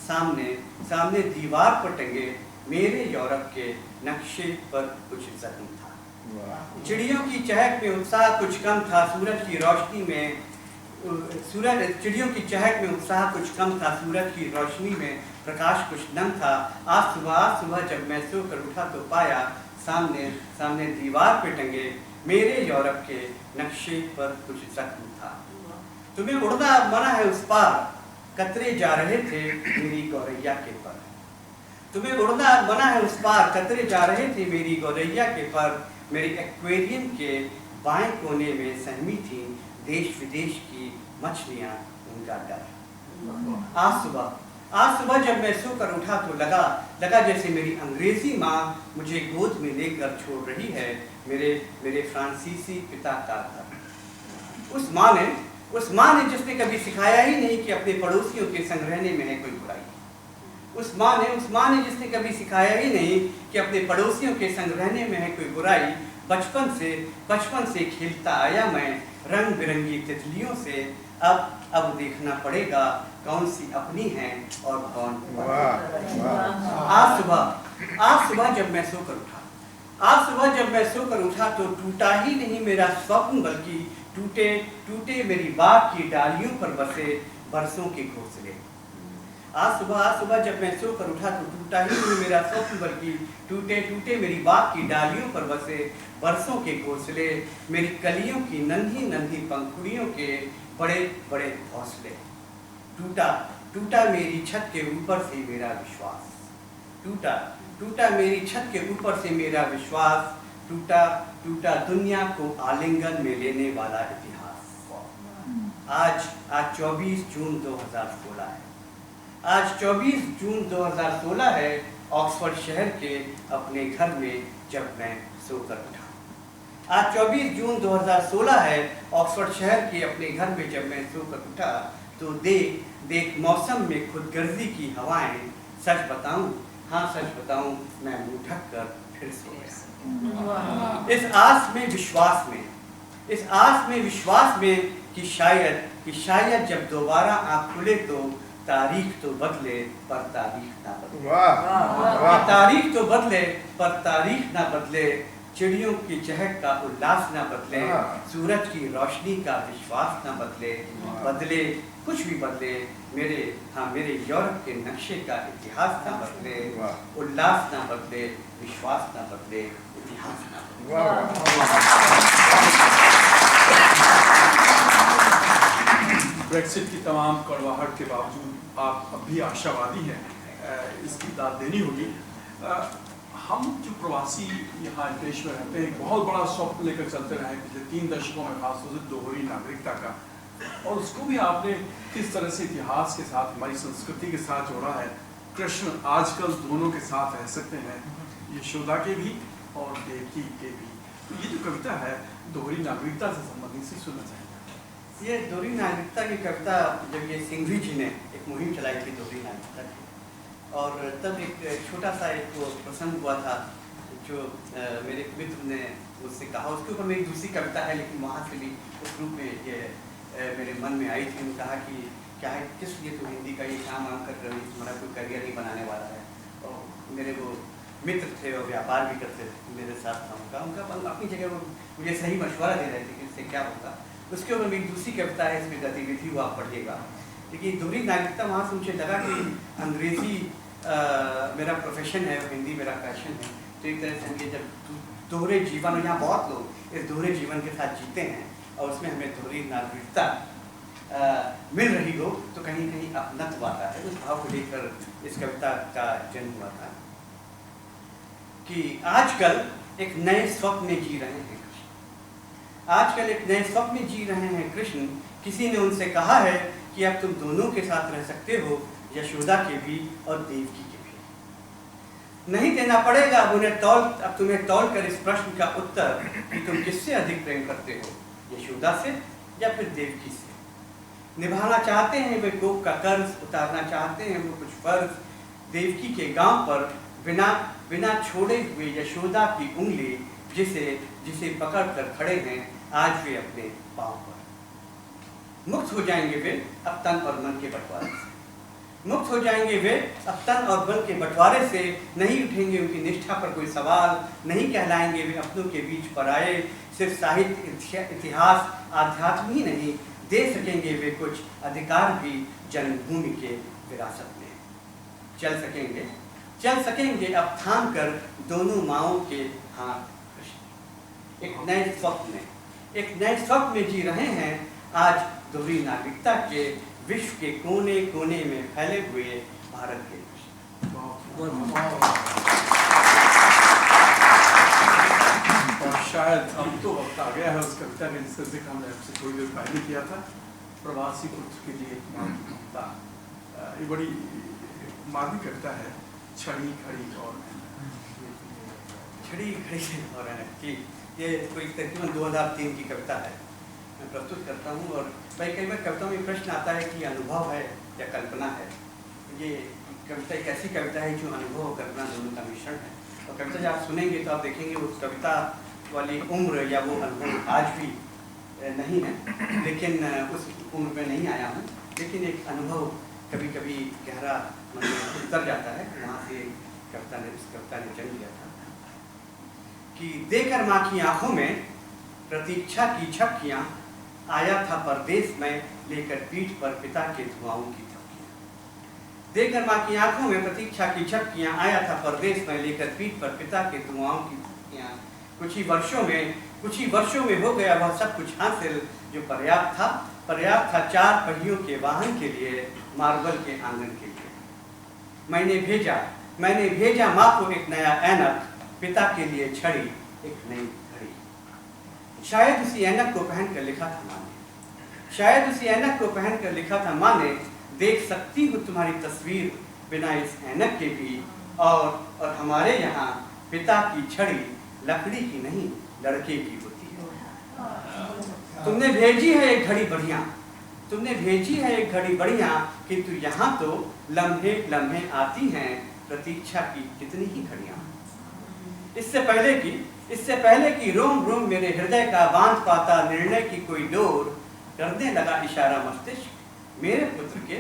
सामने दीवार पर टंगे मेरे यूरोप के नक्शे पर कुछ जख्म था। चिड़ियों की चहक में उत्साह कुछ कम था, सूरज की रोशनी में चिड़ियों की चहक में उत्साह कुछ कम था, सूरज की रोशनी में प्रकाश कुछ नम था। आज सुबह जब मैं सोकर उठा तो पाया सामने दीवार पे टंगे मेरे यूरोप के नक्शे पर कुछ जख्म था। तुम्हें उड़ना मना है उस पार, कतरे जा रहे थे मेरी गौरैया के पर। तुम्हें उड़ना मना है उस पार, कतरे जा रहे थे मेरी गौरैया के पर। मेरी एक्वेरियम के बाएं कोने में सहमी थी देश विदेश की मछलियां, उनका डर। आज सुबह जब मैं सोकर उठा तो लगा जैसे मेरी अंग्रेजी माँ मुझे गोद में लेकर छोड़ रही है मेरे फ्रांसीसी पिता का घर। उस माँ ने जिसने कभी सिखाया ही नहीं कि अपने पड़ोसियों के संग रहने में है कोई बुराई। उस माँ ने जिसने कभी सिखाया ही नहीं कि अपने पड़ोसियों के संग रहने में है कोई बुराई। बचपन से खेलता आया मैं रंग बिरंगी तितलियों से। अब देखना पड़ेगा कौन सी अपनी है और कौन। आज सुबह जब मैं सोकर उठा तो टूटा ही नहीं मेरा स्वप्न, बल्कि टूटे मेरी बाग की डालियों पर बसे बरसों के घोंसले। आज सुबह जब मैं सोकर उठा तो टूटा ही नहीं मेरा स्वप्न, बल्कि टूटे मेरी बाग की डालियों पर बसे बरसों के घोंसले। मेरी कलियों की नन्ही पंखुड़ियों के बड़े हौसले। टूटा मेरी छत के ऊपर से मेरा विश्वास। टूटा मेरी छत के ऊपर से मेरा विश्वास। टूटा दुनिया को आलिंगन में लेने वाला इतिहास। आज 24 जून 2016 है। आज 24 जून 2016 है। ऑक्सफोर्ड शहर के अपने घर में जब मैं सोकर उठा। आज 24 जून 2016 है। ऑक्सफोर्ड शहर के अपने घर में जब मैं सोकर उठा तो देख मौसम में खुदगर्जी की हवाएं। सच बताऊं मैं मुंह ढक कर फिर सो गया। इस आस में विश्वास में कि शायद जब दोबारा आँख खुले तो तारीख तो बदले पर तारीख ना बदले। तारीख तो बदले पर तारीख ना बदले। चिड़ियों की चहक का उल्लास ना बदले। सूरज की रोशनी का विश्वास ना बदले कुछ भी बदले। मेरे यूरोप के नक्शे का इतिहास ना बदले। उल्लास ना बदले, विश्वास ना बदले, इतिहास ना बदले। ब्रेक्सिट की तमाम कड़वाहट के बावजूद आप अभी आशावादी हैं, इसकी दाद देनी होगी। हम जो प्रवासी यहाँ देश में रहते हैं, बहुत बड़ा स्वप्न लेकर चलते रहे पिछले 3 दशकों में, खासतौर से दोहरी नागरिकता का, और उसको भी आपने किस तरह से इतिहास के साथ, हमारी संस्कृति के साथ जोड़ा है। कृष्ण आजकल दोनों के साथ रह सकते हैं, यशोदा के भी और देवकी के भी। तो ये जो कविता है दोहरी नागरिकता से संबंधित, से सुनना चाहिए। ये दोहरी नागरिकता की कविता जब ये सिंघवी जी ने एक मुहिम चलाई थी दोहरी नागरिकता की, और तब एक छोटा सा एक वो प्रसंग हुआ था जो मेरे एक मित्र ने मुझसे कहा, उसके ऊपर मेरी दूसरी कविता है लेकिन वहाँ से भी उस रूप में ये मेरे मन में आई थी। उन्होंने कहा कि क्या है, किस लिए तुम हिंदी का ये काम वाम कर रही, तुम्हारा कोई करियर नहीं बनाने वाला है। और मेरे वो मित्र थे और व्यापार भी करते थे मेरे साथ था उनका अपनी जगह वो मुझे सही मशवरा दे रहे थे कि इससे क्या होगा। उसके ऊपर मेरी दूसरी कविता है, इसमें गतिविधि वो आप पढ़िएगा। लेकिन दोहरी नागरिकता वहाँ से मुझे लगा कि अंग्रेज़ी मेरा प्रोफेशन है और हिंदी मेरा पैशन है, तो एक तरह से हम ये जब दोहरे जीवन, यहाँ बहुत लोग इस दोहरे जीवन के साथ जीते हैं और उसमें हमें दोहरी नागरिकता मिल रही हो तो कहीं कहीं अपनत्व आता है। उस भाव को लेकर इस कविता का जन्म हुआ था कि आजकल एक नए स्वप्न में जी रहे हैं कृष्ण। आजकल एक नए स्वप्न में जी रहे हैं कृष्ण। किसी ने उनसे कहा है कि अब तुम दोनों के साथ रह सकते हो, यशोदा के भी और देवकी के भी। नहीं देना पड़ेगा अब तुम्हें तौल कर इस प्रश्न का उत्तर कि तुम किससे अधिक प्रेम करते हो, यशोदा से या फिर देवकी से। निभाना चाहते हैं वे कोख का कर्ज, उतारना चाहते हैं वो कुछ फर्ज। देवकी के गांव पर बिना छोड़े हुए यशोदा की उंगली, जिसे पकड़ कर खड़े हैं आज वे अपने पांव पर। मुक्त हो जाएंगे वे अब तन और मन के बंटवारे से। मुक्त हो जाएंगे वे अब तन और मन के बंटवारे से। नहीं उठेंगे उनकी निष्ठा पर कोई सवाल, नहीं कहलाएंगे वे अपनों के बीच पराए। सिर्फ साहित्य, इतिहास, आध्यात्म ही नहीं, दे सकेंगे वे कुछ अधिकार भी जन्मभूमि के विरासत में। चल सकेंगे अब थाम कर दोनों माओं के हाथ कृष्ण। एक नए स्वप्न में जी रहे हैं आज दोहरी नागरिकता के विश्व के कोने कोने में फैले हुए भारत के कृष्ण। और शायद अब तो वक्त आ गया है उस कविता के जिसका जिक्र हमने आपसे थोड़ी देर पहले किया था, प्रवासी पुत्र के लिए ममता। ये बड़ी मार्मिक कविता है। छड़ी खड़ी और कि ये कोई तकरीबन 2003 की कविता है, मैं प्रस्तुत करता हूँ। और भाई कई बार कविताओं में प्रश्न आता है कि अनुभव है या कल्पना है। ये कविता एक ऐसी कविता है जो अनुभव और कल्पना दोनों का मिश्रण है। और कविता जब आप सुनेंगे तो आप देखेंगे उस कविता वाली उम्र या वो अनुभव आज भी नहीं है, लेकिन उस उम्र में नहीं आया हूँ। लेकिन एक अनुभव कभी कभी गहरा मन में उतर जाता है। वहाँ से इस कविता ने जन्म लिया था कि देकर माँ की आंखों में प्रतीक्षा की झपकियाँ, आया था परदेश में लेकर पीठ पर पिता के धुआओं की थपकियाँ। देकर माँ की आंखों में प्रतीक्षा की झपकियाँ, आया था परदेश में लेकर पीठ पर पिता के धुआओं की थपकियाँ। कुछ ही वर्षों में हो गया वह सब कुछ हासिल जो पर्याप्त था 4 पहियों के वाहन के लिए, मार्बल के आंगन के लिए। मैंने भेजा माँ को एक नया ऐनक, पिता के लिए छड़ी एक नई घड़ी। शायद उसी ऐनक को पहनकर लिखा था माँ ने, देख सकती हूँ तुम्हारी तस्वीर बिना इस ऐनक के भी। और हमारे यहाँ पिता की छड़ी लकड़ी की नहीं, लड़के की होती है। तुमने भेजी है एक घड़ी बढ़िया, किंतु यहाँ तो लम्हे आती हैं प्रतीक्षा की कितनी ही घड़ियाँ। इससे पहले कि रोम रोम मेरे हृदय का बांध पाता निर्णय की कोई डोर, करने लगा इशारा मस्तिष्क मेरे पुत्र के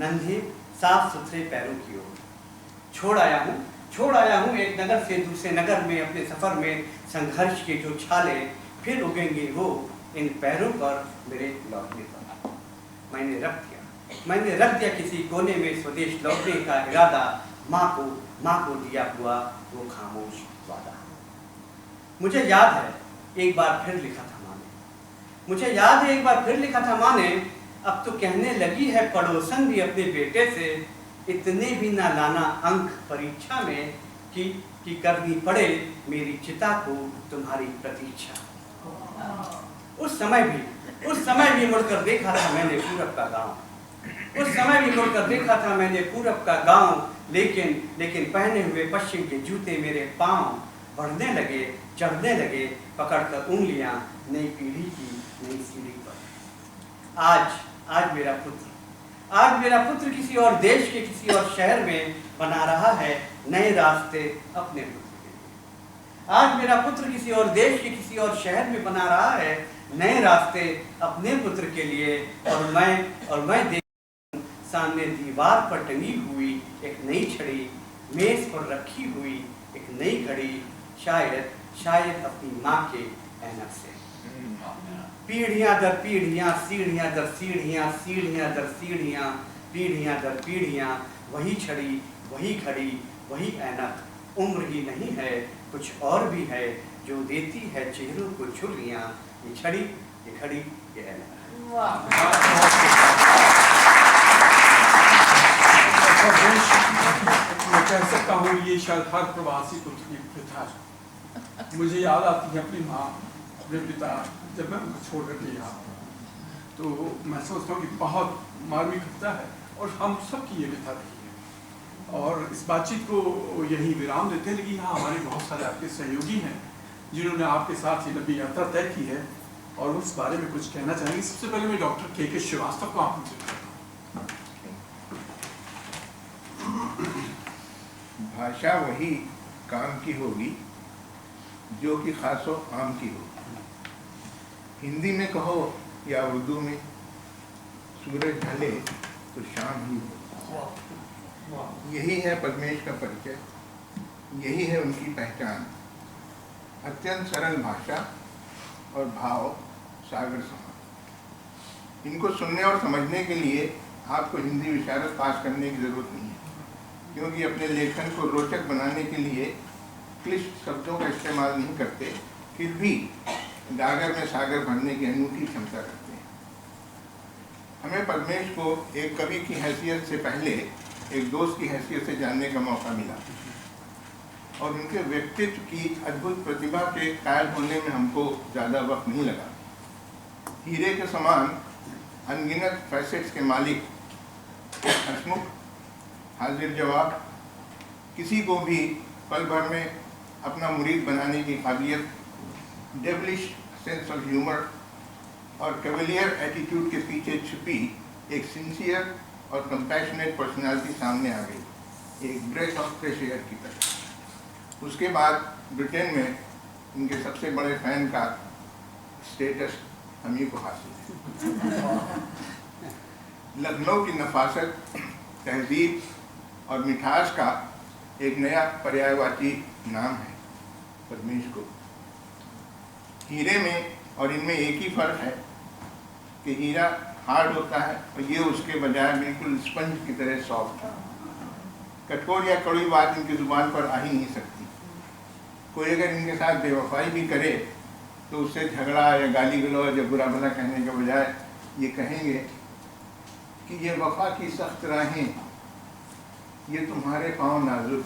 नन्हे साफ सुथरे पैरों की ओर। छोड़ आया हूँ एक नगर से दूसरे नगर में, अपने सफर में संघर्ष के जो छाले फिर उगेंगे वो इन पैरों पर मेरे लौटने पर। मैंने रख दिया किसी कोने में स्वदेश लौटने का इरादा, माँ को दिया हुआ वो खामोश वादा। मुझे याद है एक बार फिर लिखा था माँ ने, अब तो कहने लगी है पड़ोसन भी अपने बेटे से, इतने भी ना लाना अंक परीक्षा में कि करनी पड़े मेरी चिता को तुम्हारी प्रतीक्षा। उस समय भी मुड़कर देखा था मैंने पूरब का गांव, लेकिन पहने हुए पश्चिम के जूते मेरे पांव बढ़ने लगे, पकड़कर उंगलियां नई पीढ़ी की नई सीढ़ी पर। आज मेरा पुत्र किसी और देश के किसी और शहर में बना रहा है नए रास्ते अपने पुत्र के लिए। आज मेरा पुत्र किसी और देश के किसी और शहर में बना रहा है नए रास्ते अपने पुत्र के लिए, और मैं देख सामने दीवार पर टंगी हुई एक नई छड़ी, मेज पर रखी हुई एक नई घड़ी, शायद अपनी माँ के ऐनक से। पीढ़ियां दर पीढ़ियां, सीढ़ियां दर सीढ़ियां, सीढ़ियां दर सीढ़ियां, पीढ़ियां दर पीढ़ियां, वही छड़ी, वही घड़ी, वही ऐनक। उम्र ही नहीं है, कुछ और भी है जो देती है चेहरों को झुर्रियां। ये छड़ी, ये घड़ी, ये ऐनक। मैं कह सकता हूँ ये शायद हर प्रवासी पुत्र की प्रथा है। मुझे याद आती है अपनी माँ, अपने पिता, जब मैं उनको छोड़ कर गया तो मैं सोचता हूँ कि बहुत मार्मिक प्रथा है और हम सब की ये प्रथा रही है। और इस बातचीत को यही विराम देते हैं, लेकिन यहाँ हमारे बहुत सारे आपके सहयोगी हैं जिन्होंने आपके साथ ये लंबी यात्रा तय की है और उस बारे में कुछ कहना चाहेंगे। सबसे पहले मैं डॉक्टर के श्रीवास्तव को आप मुझे भाषा वही काम की होगी जो कि खासो आम की होगी। हिंदी में कहो या उर्दू में, सूरज ढले तो शाम ही हो। यही है पद्मेश का परिचय, यही है उनकी पहचान। अत्यंत सरल भाषा और भाव सागर समान। इनको सुनने और समझने के लिए आपको हिंदी विशारद पास करने की जरूरत नहीं है, क्योंकि अपने लेखन को रोचक बनाने के लिए क्लिष्ट शब्दों का इस्तेमाल नहीं करते, फिर भी गागर में सागर भरने की अनूठी क्षमता रखते हैं। हमें पद्मेश को एक कवि की हैसियत से पहले एक दोस्त की हैसियत से जानने का मौका मिला और उनके व्यक्तित्व की अद्भुत प्रतिभा के कायल होने में हमको ज़्यादा वक्त नहीं लगा। हीरे के समान अनगिनत फैसेट्स के मालिक, हंसमुख, हाजिर जवाब, किसी को भी पल भर में अपना मुरीद बनाने की काबिलियत, डेवलिश सेंस ऑफ ह्यूमर और कैवलियर एटीट्यूड के पीछे छुपी एक सिंसियर और कंपैशनेट पर्सनालिटी सामने आ गई, एक ब्रेथ ऑफ फ्रेश एयर की तरह। उसके बाद ब्रिटेन में उनके सबसे बड़े फैन का स्टेटस हम ही को हासिल है। लखनऊ की नफासत, तहजीब और मिठास का एक नया पर्यायवाची नाम है पद्मेश को। हीरे में और इनमें एक ही फर्क है कि हीरा हार्ड होता है और ये उसके बजाय बिल्कुल स्पंज की तरह सॉफ्ट है। कठोर या कड़वी बात इनकी जुबान पर आ ही नहीं सकती। कोई अगर इनके साथ बेवफाई भी करे तो उससे झगड़ा या गाली गलौज या बुरा भला कहने के बजाय ये कहेंगे कि ये वफा की सख्त राहें, ये तुम्हारे पाँव नाजुक,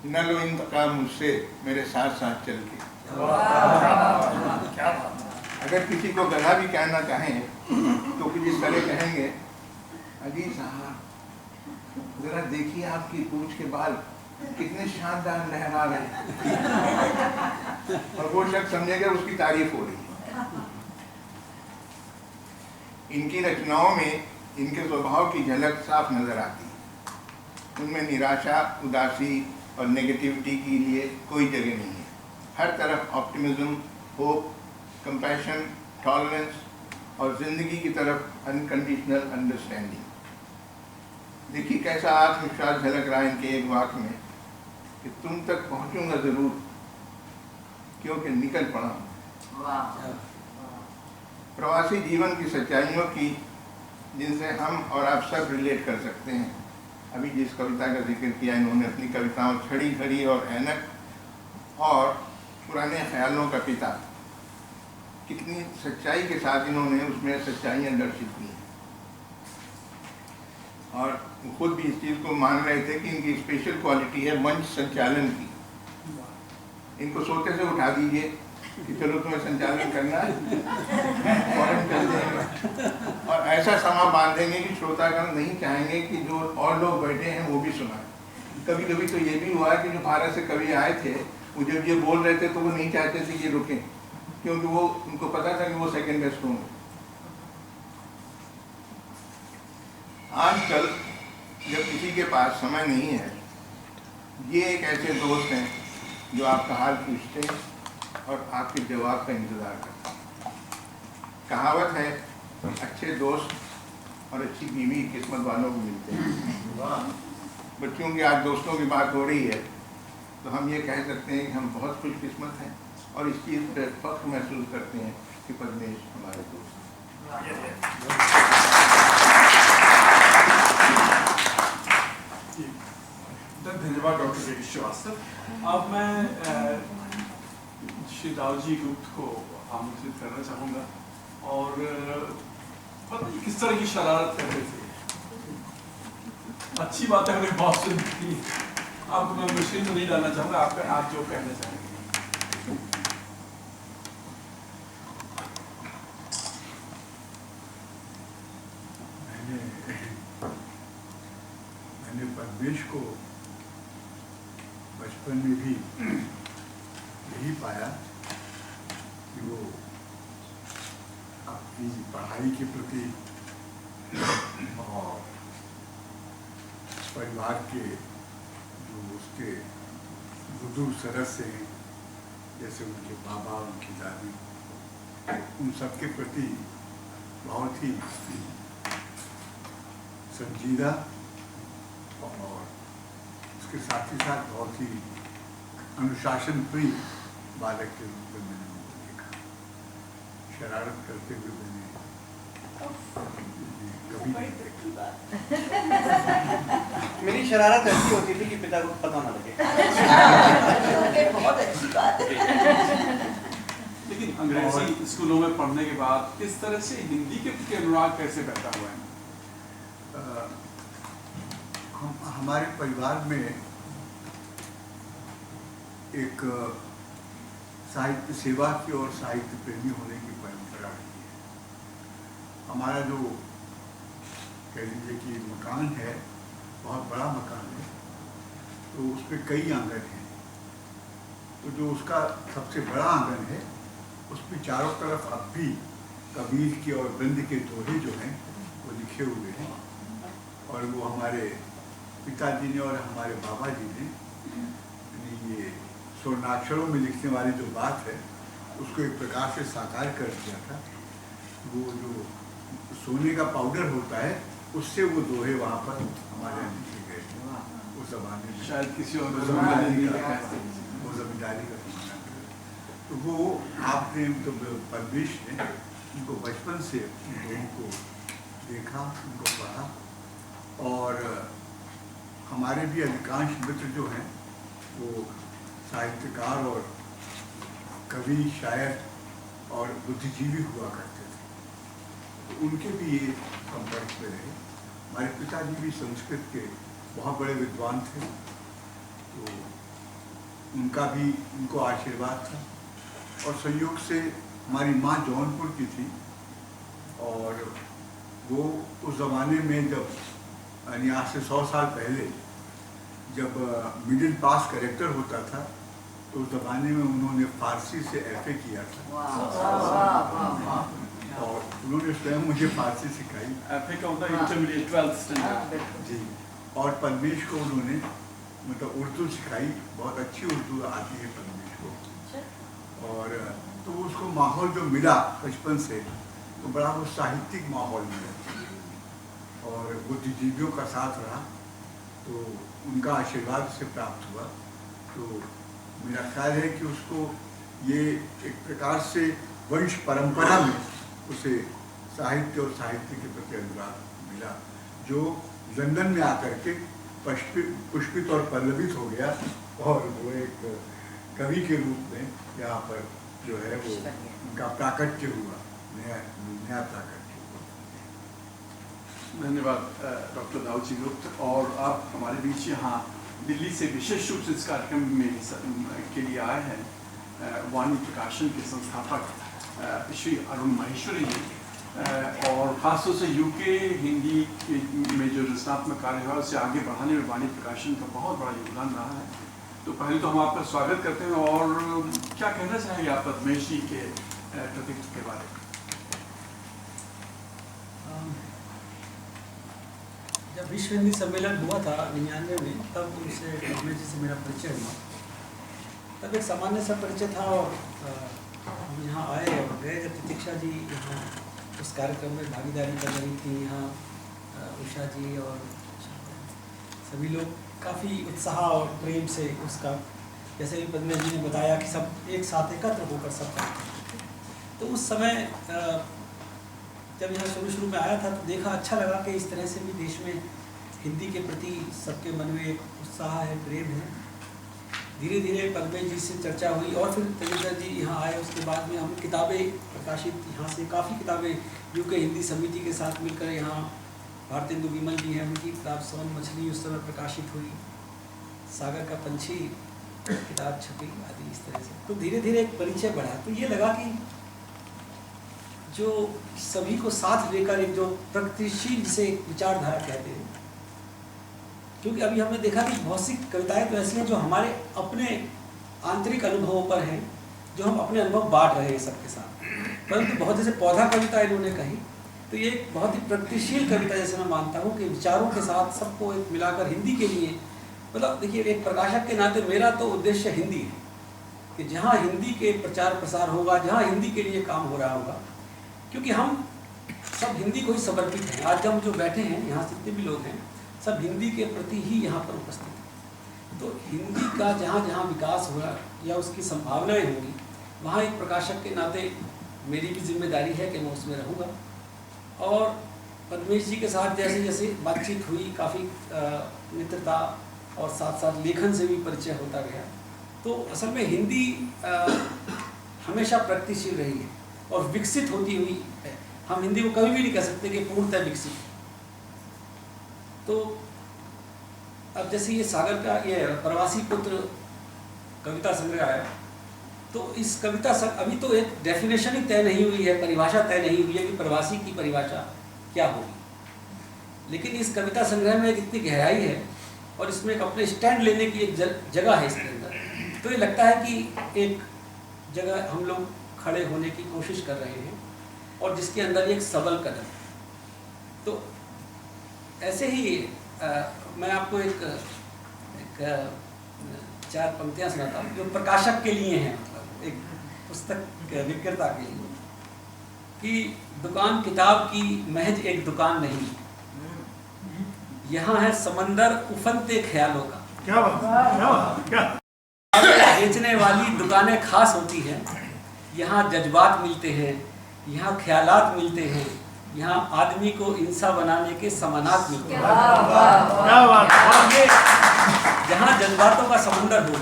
न लो इंतकाम मुझसे मेरे साथ साथ चल के। अगर किसी को गला भी कहना चाहें तो कुछ इस तरह कहेंगे, अजी साहब जरा देखिए आपकी पूंछ के बाल कितने शानदार लहरा रहे हैं। और वो शख्स समझेगा उसकी तारीफ हो रही है। इनकी रचनाओं में इनके स्वभाव की झलक साफ नजर आती है। उनमें निराशा, उदासी और नेगेटिविटी के लिए कोई जगह नहीं है। हर तरफ ऑप्टिमिज्म, होप, कंपैशन, टॉलरेंस और जिंदगी की तरफ अनकंडीशनल अंडरस्टैंडिंग। देखिए कैसा आत्मविश्वास झलक रहा है इनके एक वाक्य में कि तुम तक पहुंचूंगा जरूर क्योंकि निकल पड़ा हूं। प्रवासी जीवन की सच्चाइयों की जिनसे हम और आप सब रिलेट कर सकते हैं। अभी जिस कविता का जिक्र किया इन्होंने अपनी कविताओं छड़ी, घड़ी और ऐनक और पुराने ख्यालों का पिता, कितनी सच्चाई के साथ इन्होंने उसमें सच्चाइयाँ दर्शित की हैं। और खुद भी इस चीज़ को मान रहे थे कि इनकी स्पेशल क्वालिटी है मंच संचालन की। इनको सोते से उठा दीजिए कि चलो तुम्हें संचालन करना है, फौरन कर देंगे और ऐसा समा बांधेंगे कि श्रोतागण नहीं चाहेंगे कि जो और लोग बैठे हैं वो भी सुनाएं। कभी कभी तो ये भी हुआ है कि जो भारत से कवि आए थे वो जब ये बोल रहे थे तो वो नहीं चाहते थे कि ये रुकें, क्योंकि वो उनको पता था कि वो सेकंड बेस्ट होंगे। आजकल जब किसी के पास समय नहीं है, ये एक ऐसे दोस्त हैं जो आपका हाल पूछते हैं और आपके जवाब का इंतज़ार करते हैं। कहावत है, अच्छे दोस्त और अच्छी बीवी किस्मत वालों को मिलते हैं। बच्चों की आज दोस्तों की बात हो रही है तो हम ये कह सकते हैं कि हम बहुत खुशकिस्मत हैं और इस चीज़ पर फख्र महसूस करते हैं कि पद्मेश हमारे दोस्त धन्यवाद डॉक्टर जगदीश श्रीवास्तव। अब मैं श्री दाऊजी गुप्त को आमंत्रित करना चाहूँगा और पता नहीं किस तरह की शरारत करते थे। अच्छी बात है, हमने बहुत सुनी थी। आपको मैं मुश्किल में नहीं डालना चाहूँगा, आप जो कहना चाहेंगे। मैंने पद्मेश को बचपन में भी यही पाया कि वो अपनी पढ़ाई के प्रति और परिवार के जो उसके बुजुर्ग सदस्य हैं, जैसे उनके बाबा, उनकी दादी, उन सब के प्रति बहुत ही संजीदा और उसके साथ ही साथ बहुत ही अनुशासन प्रिय बालक के रूप में मैंने उनको देखा। शरारत करते हुए मैंने कभी नहीं देखा। मेरी शरारत ऐसी होती थी कि पिता को पता ना लगे। बहुत अच्छी बात है। लेकिन अंग्रेजी स्कूलों में पढ़ने के बाद किस तरह से हिंदी के प्रति अनुराग कैसे पैदा हुआ है? हमारे परिवार में एक साहित्य सेवा की और साहित्य प्रेमी होने की परंपरा रही है। हमारा जो कह लीजिए कि मकान है, बहुत बड़ा मकान है, तो उसमें कई आंगन हैं। तो जो उसका सबसे बड़ा आंगन है, उसमें चारों तरफ अब भी कबीर के और बंद के दोहे जो हैं वो लिखे हुए हैं। और वो हमारे पिताजी ने और हमारे बाबा जी ने ये स्वर्णाक्षरों में लिखने वाली जो बात है उसको एक प्रकार से साकार कर दिया था। वो जो सोने का पाउडर होता है उससे वो दोहे वहाँ पर हमारे यहाँ लिखे गए थे उस जमाने में। शायद किसी और वो जमींदारी का जमाना था। तो वो आपने तो पद्मेश ने उनको बचपन से उन दोनों को देखा, उनको पढ़ा। और हमारे भी अधिकांश मित्र जो हैं वो साहित्यकार और कवि, शायर और बुद्धिजीवी हुआ करते थे, तो उनके भी ये संपर्क में रहे। हमारे पिताजी भी संस्कृत के बहुत बड़े विद्वान थे, तो उनका भी उनको आशीर्वाद था। और संयोग से हमारी माँ जौनपुर की थी और वो उस ज़माने में जब यानी आज से 100 साल पहले जब मिडिल पास करेक्टर होता था तो उस ज़माने में उन्होंने फारसी से FA किया था। और उन्होंने स्वयं मुझे फारसी सिखाई। FA का होता है इंटरमीडिएट 12th स्टैंडर्ड जी। और पद्मेश को उन्होंने मतलब उर्दू सिखाई, बहुत अच्छी उर्दू आती है पद्मेश को। और तो उसको माहौल जो मिला बचपन से, तो बड़ा वो साहित्यिक माहौल मिला और बुद्धिजीवियों का साथ रहा, तो उनका आशीर्वाद से प्राप्त हुआ। तो मेरा ख्याल है कि उसको ये एक प्रकार से वंश परंपरा में उसे साहित्य और साहित्य के प्रति अनुराग मिला, जो लंदन में आकर के पुष्पित और पल्लवित हो गया और वो एक कवि के रूप में यहाँ पर जो है वो उनका प्राकट्य हुआ, नया प्राकट्य। धन्यवाद डॉक्टर दाऊजी गुप्त। और आप हमारे बीच यहाँ दिल्ली से विशेष रूप से इस कार्यक्रम में के लिए आए हैं वाणी प्रकाशन के संस्थापक श्री अरुण माहेश्वरी जी, और ख़ासतौर से यूके हिंदी में जो रचनात्मक कार्य है उसे आगे बढ़ाने में वाणी प्रकाशन का बहुत बड़ा योगदान रहा है। तो पहले तो हम आपका स्वागत करते हैं, और क्या कहना चाहेंगे आप पद्मेश जी के कृतित्व के बारे में? जब विश्व हिंदी सम्मेलन हुआ था 99 में, तब उनसे पद्मेश जी से मेरा परिचय हुआ। तब एक सामान्य सा परिचय था और हम यहाँ आए और गए। जब प्रतीक्षा जी यहाँ उस कार्यक्रम में भागीदारी कर रही थी, यहाँ उषा जी और सभी लोग काफ़ी उत्साह और प्रेम से उसका, जैसे भी पद्मेश जी ने बताया कि सब एक साथ एकत्र होकर सब करते हैं। तो उस समय जब यहाँ शुरू में आया था तो देखा, अच्छा लगा कि इस तरह से भी देश में हिंदी के प्रति सबके मन में एक उत्साह है, प्रेम है। धीरे धीरे पद्मेश जी से चर्चा हुई और फिर तेजिंदर जी यहाँ आए। उसके बाद में हम किताबें प्रकाशित, यहाँ से काफ़ी किताबें यूके हिंदी समिति के साथ मिलकर, यहाँ भारतेंदु विमल जी हैं, उनकी किताब सोन मछली उस समय प्रकाशित हुई, सागर का पंछी किताब छपी आदि, इस तरह से। तो धीरे धीरे एक परिचय बढ़ा। तो ये लगा कि जो सभी को साथ लेकर एक जो प्रगतिशील जिसे विचारधारा कहते हैं, क्योंकि अभी हमने देखा कि बहुत सी कविताएं तो ऐसी हैं जो हमारे अपने आंतरिक अनुभवों पर हैं, जो हम अपने अनुभव बांट रहे हैं सबके साथ। परंतु बहुत जैसे पौधा कविता इन्होंने कही, तो ये एक बहुत ही प्रगतिशील कविता जैसे मैं मानता हूँ कि विचारों के साथ सबको एक मिलाकर हिंदी के लिए, मतलब देखिए एक प्रकाशक के नाते मेरा तो उद्देश्य हिंदी है कि जहाँ हिंदी के प्रचार प्रसार होगा, जहाँ हिंदी के लिए काम हो रहा होगा, क्योंकि हम सब हिंदी को ही समर्पित हैं। आज हम जो बैठे हैं यहाँ जितने भी लोग हैं, सब हिंदी के प्रति ही यहाँ पर उपस्थित हैं। तो हिंदी का जहाँ जहाँ विकास होगा या उसकी संभावनाएं होंगी, वहाँ एक प्रकाशक के नाते मेरी भी जिम्मेदारी है कि मैं उसमें रहूँगा। और पद्मेश जी के साथ जैसे जैसे बातचीत हुई, काफ़ी मित्रता और साथ साथ लेखन से भी परिचय होता गया। तो असल में हिंदी हमेशा प्रगतिशील रही है और विकसित होती हुई है। हम हिंदी को कभी भी नहीं कह सकते कि पूर्णतः विकसित। तो अब जैसे ये सागर का ये प्रवासी पुत्र कविता संग्रह आया, तो इस कविता अभी तो एक डेफिनेशन ही तय नहीं हुई है, परिभाषा तय नहीं हुई है कि प्रवासी की परिभाषा क्या होगी। लेकिन इस कविता संग्रह में एक इतनी गहराई है और इसमें एक अपने स्टैंड लेने की एक जगह है इसके अंदर। तो ये लगता है कि एक जगह हम लोग खड़े होने की कोशिश कर रहे हैं और जिसके अंदर एक सबल कदम। तो ऐसे ही मैं आपको एक 4 पंक्तियाँ सुनाता हूँ जो प्रकाशक के लिए हैं, मतलब एक पुस्तक विक्रेता के लिए, कि दुकान किताब की महज एक दुकान नहीं, यहाँ है समंदर उफनते ख्यालों का। क्या बात, क्या बेचने वाली दुकानें खास होती हैं, यहाँ जज्बात मिलते हैं, यहाँ ख्यालात मिलते हैं, यहाँ आदमी को इंसान बनाने के समानात मिलते हैं। और ये जहाँ जज्बातों का समंदर हो,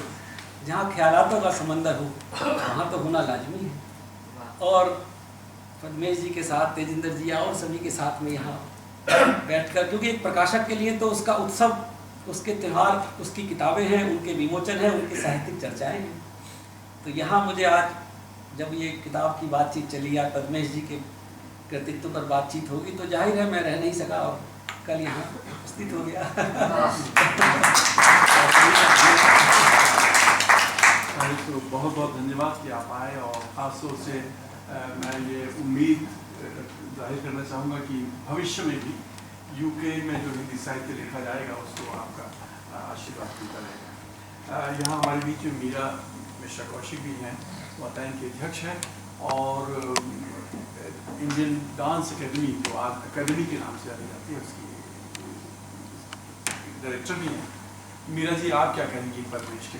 जहाँ ख्यालातों का समंदर हो, वहाँ तो होना लाजमी है। और पद्मेश जी के साथ, तेजिंदर जी और सभी के साथ में यहाँ बैठकर, क्योंकि एक प्रकाशक के लिए तो उसका उत्सव, उसके त्यौहार, उसकी किताबें हैं, उनके विमोचन हैं, उनकी साहित्यिक चर्चाएं हैं। तो यहाँ मुझे आज जब ये किताब की बातचीत चली या पद्मेश जी के कृतित्व पर बातचीत होगी, तो जाहिर है मैं रह नहीं सका और कल यहाँ उपस्थित हो गया। तो बहुत बहुत धन्यवाद कि आप आए। और ख़ास तौर से मैं ये उम्मीद जाहिर करना चाहूँगा कि भविष्य में भी यूके में जो हिंदी साहित्य लिखा जाएगा उसको आपका आशीर्वाद मिलता रहेगा। यहाँ हमारे बीच में मीरा मिश्रा कौशिक भी हैं, वातायन के अध्यक्ष हैं और इंडियन डांस एकेडमी, जो आज अकेडमी के नाम से जानी जाती है, उसकी डायरेक्टर भी हैं। मीरा जी, आप क्या कहेंगी पद्मेश के?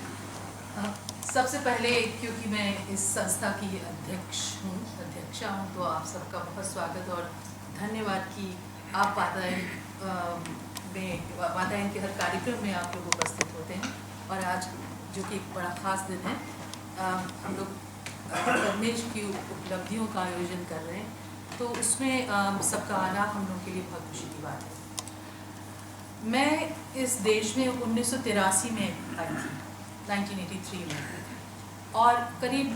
सबसे पहले क्योंकि मैं इस संस्था की अध्यक्षा हूँ, तो आप सबका बहुत स्वागत और धन्यवाद कि आप वातायन के हर कार्यक्रम में आप लोग उपस्थित होते हैं। और आज जो कि एक बड़ा ख़ास दिन है, हम लोग पद्मेश की उपलब्धियों का आयोजन कर रहे हैं, तो उसमें सबका आना हम लोग के लिए बहुत खुशी की बात है। मैं इस देश में 1983 में आई थी, 1983 में, और करीब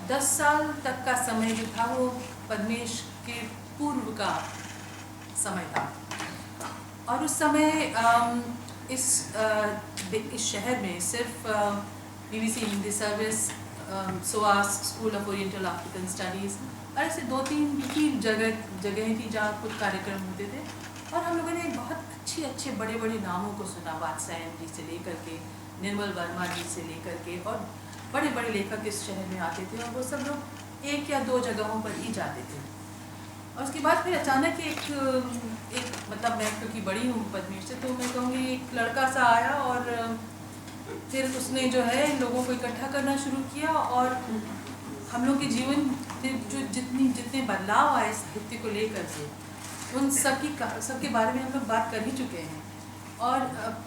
10 साल तक का समय जो था वो पद्मेश के पूर्व का समय था। और उस समय इस शहर में सिर्फ BBC Hindi service, SOAS school of oriental African studies और ऐसे 2-3 जगह थी जहाँ कुछ कार्यक्रम होते थे। और हम लोगों ने बहुत अच्छे बड़े नामों को सुना, वात्स्यायन जी से लेकर के निर्मल वर्मा जी से लेकर के, और बड़े लेखक इस शहर में आते थे और वो सब लोग 1 या 2 जगहों पर ही जाते थे। और उसके बाद फिर अचानक एक मतलब मैं क्योंकि बड़ी हूँ पद्मेश से, तो मैं कहूँगी एक लड़का सा आया और फिर उसने जो है लोगों को इकट्ठा करना शुरू किया, और हम लोग के जीवन जो जितने बदलाव आए साहित्य को लेकर के, उन सबके बारे में हम लोग बात कर ही चुके हैं। और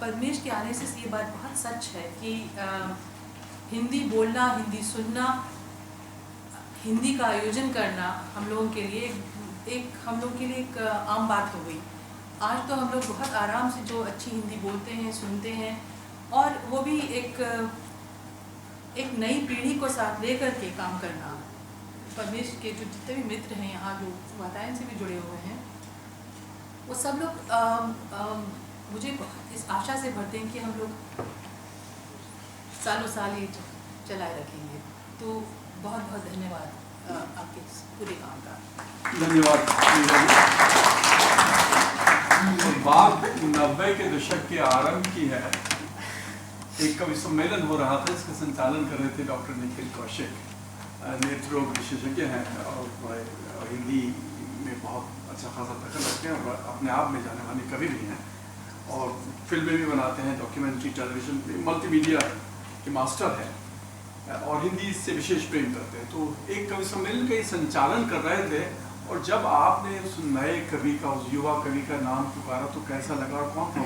पद्मेश के आने से ये बात बहुत सच है कि हिंदी बोलना, हिंदी सुनना, हिंदी का आयोजन करना हम लोगों के लिए एक आम बात हो गई। आज तो हम लोग बहुत आराम से जो अच्छी हिंदी बोलते हैं, सुनते हैं, और वो भी एक नई पीढ़ी को साथ लेकर के काम करना। पद्मेश के जो जितने भी मित्र हैं यहाँ, जो वातायन से भी जुड़े हुए हैं, वो सब लोग मुझे इस आशा से भरते हैं कि हम लोग सालों साल ये चलाए रखेंगे। तो बहुत धन्यवाद आपके इस पूरे काम का। धन्यवाद। बात 90 के दशक के आरंभ की है। एक कवि सम्मेलन हो रहा था, इसका संचालन कर रहे थे डॉक्टर निखिल कौशिक, नेत्र रोग विशेषज्ञ हैं और हिंदी में बहुत अच्छा खासा दखल रखते हैं और अपने आप में जाने माने कवि भी हैं, और फिल्में भी बनाते हैं, डॉक्यूमेंट्री, टेलीविजन, मल्टीमीडिया के मास्टर हैं, और हिंदी से विशेष प्रेम करते हैं। तो एक कवि सम्मेलन का ये संचालन कर रहे थे, और जब आपने उस नए कवि का, उस युवा कवि का नाम पुकारा तो कैसा लगा और कौन था?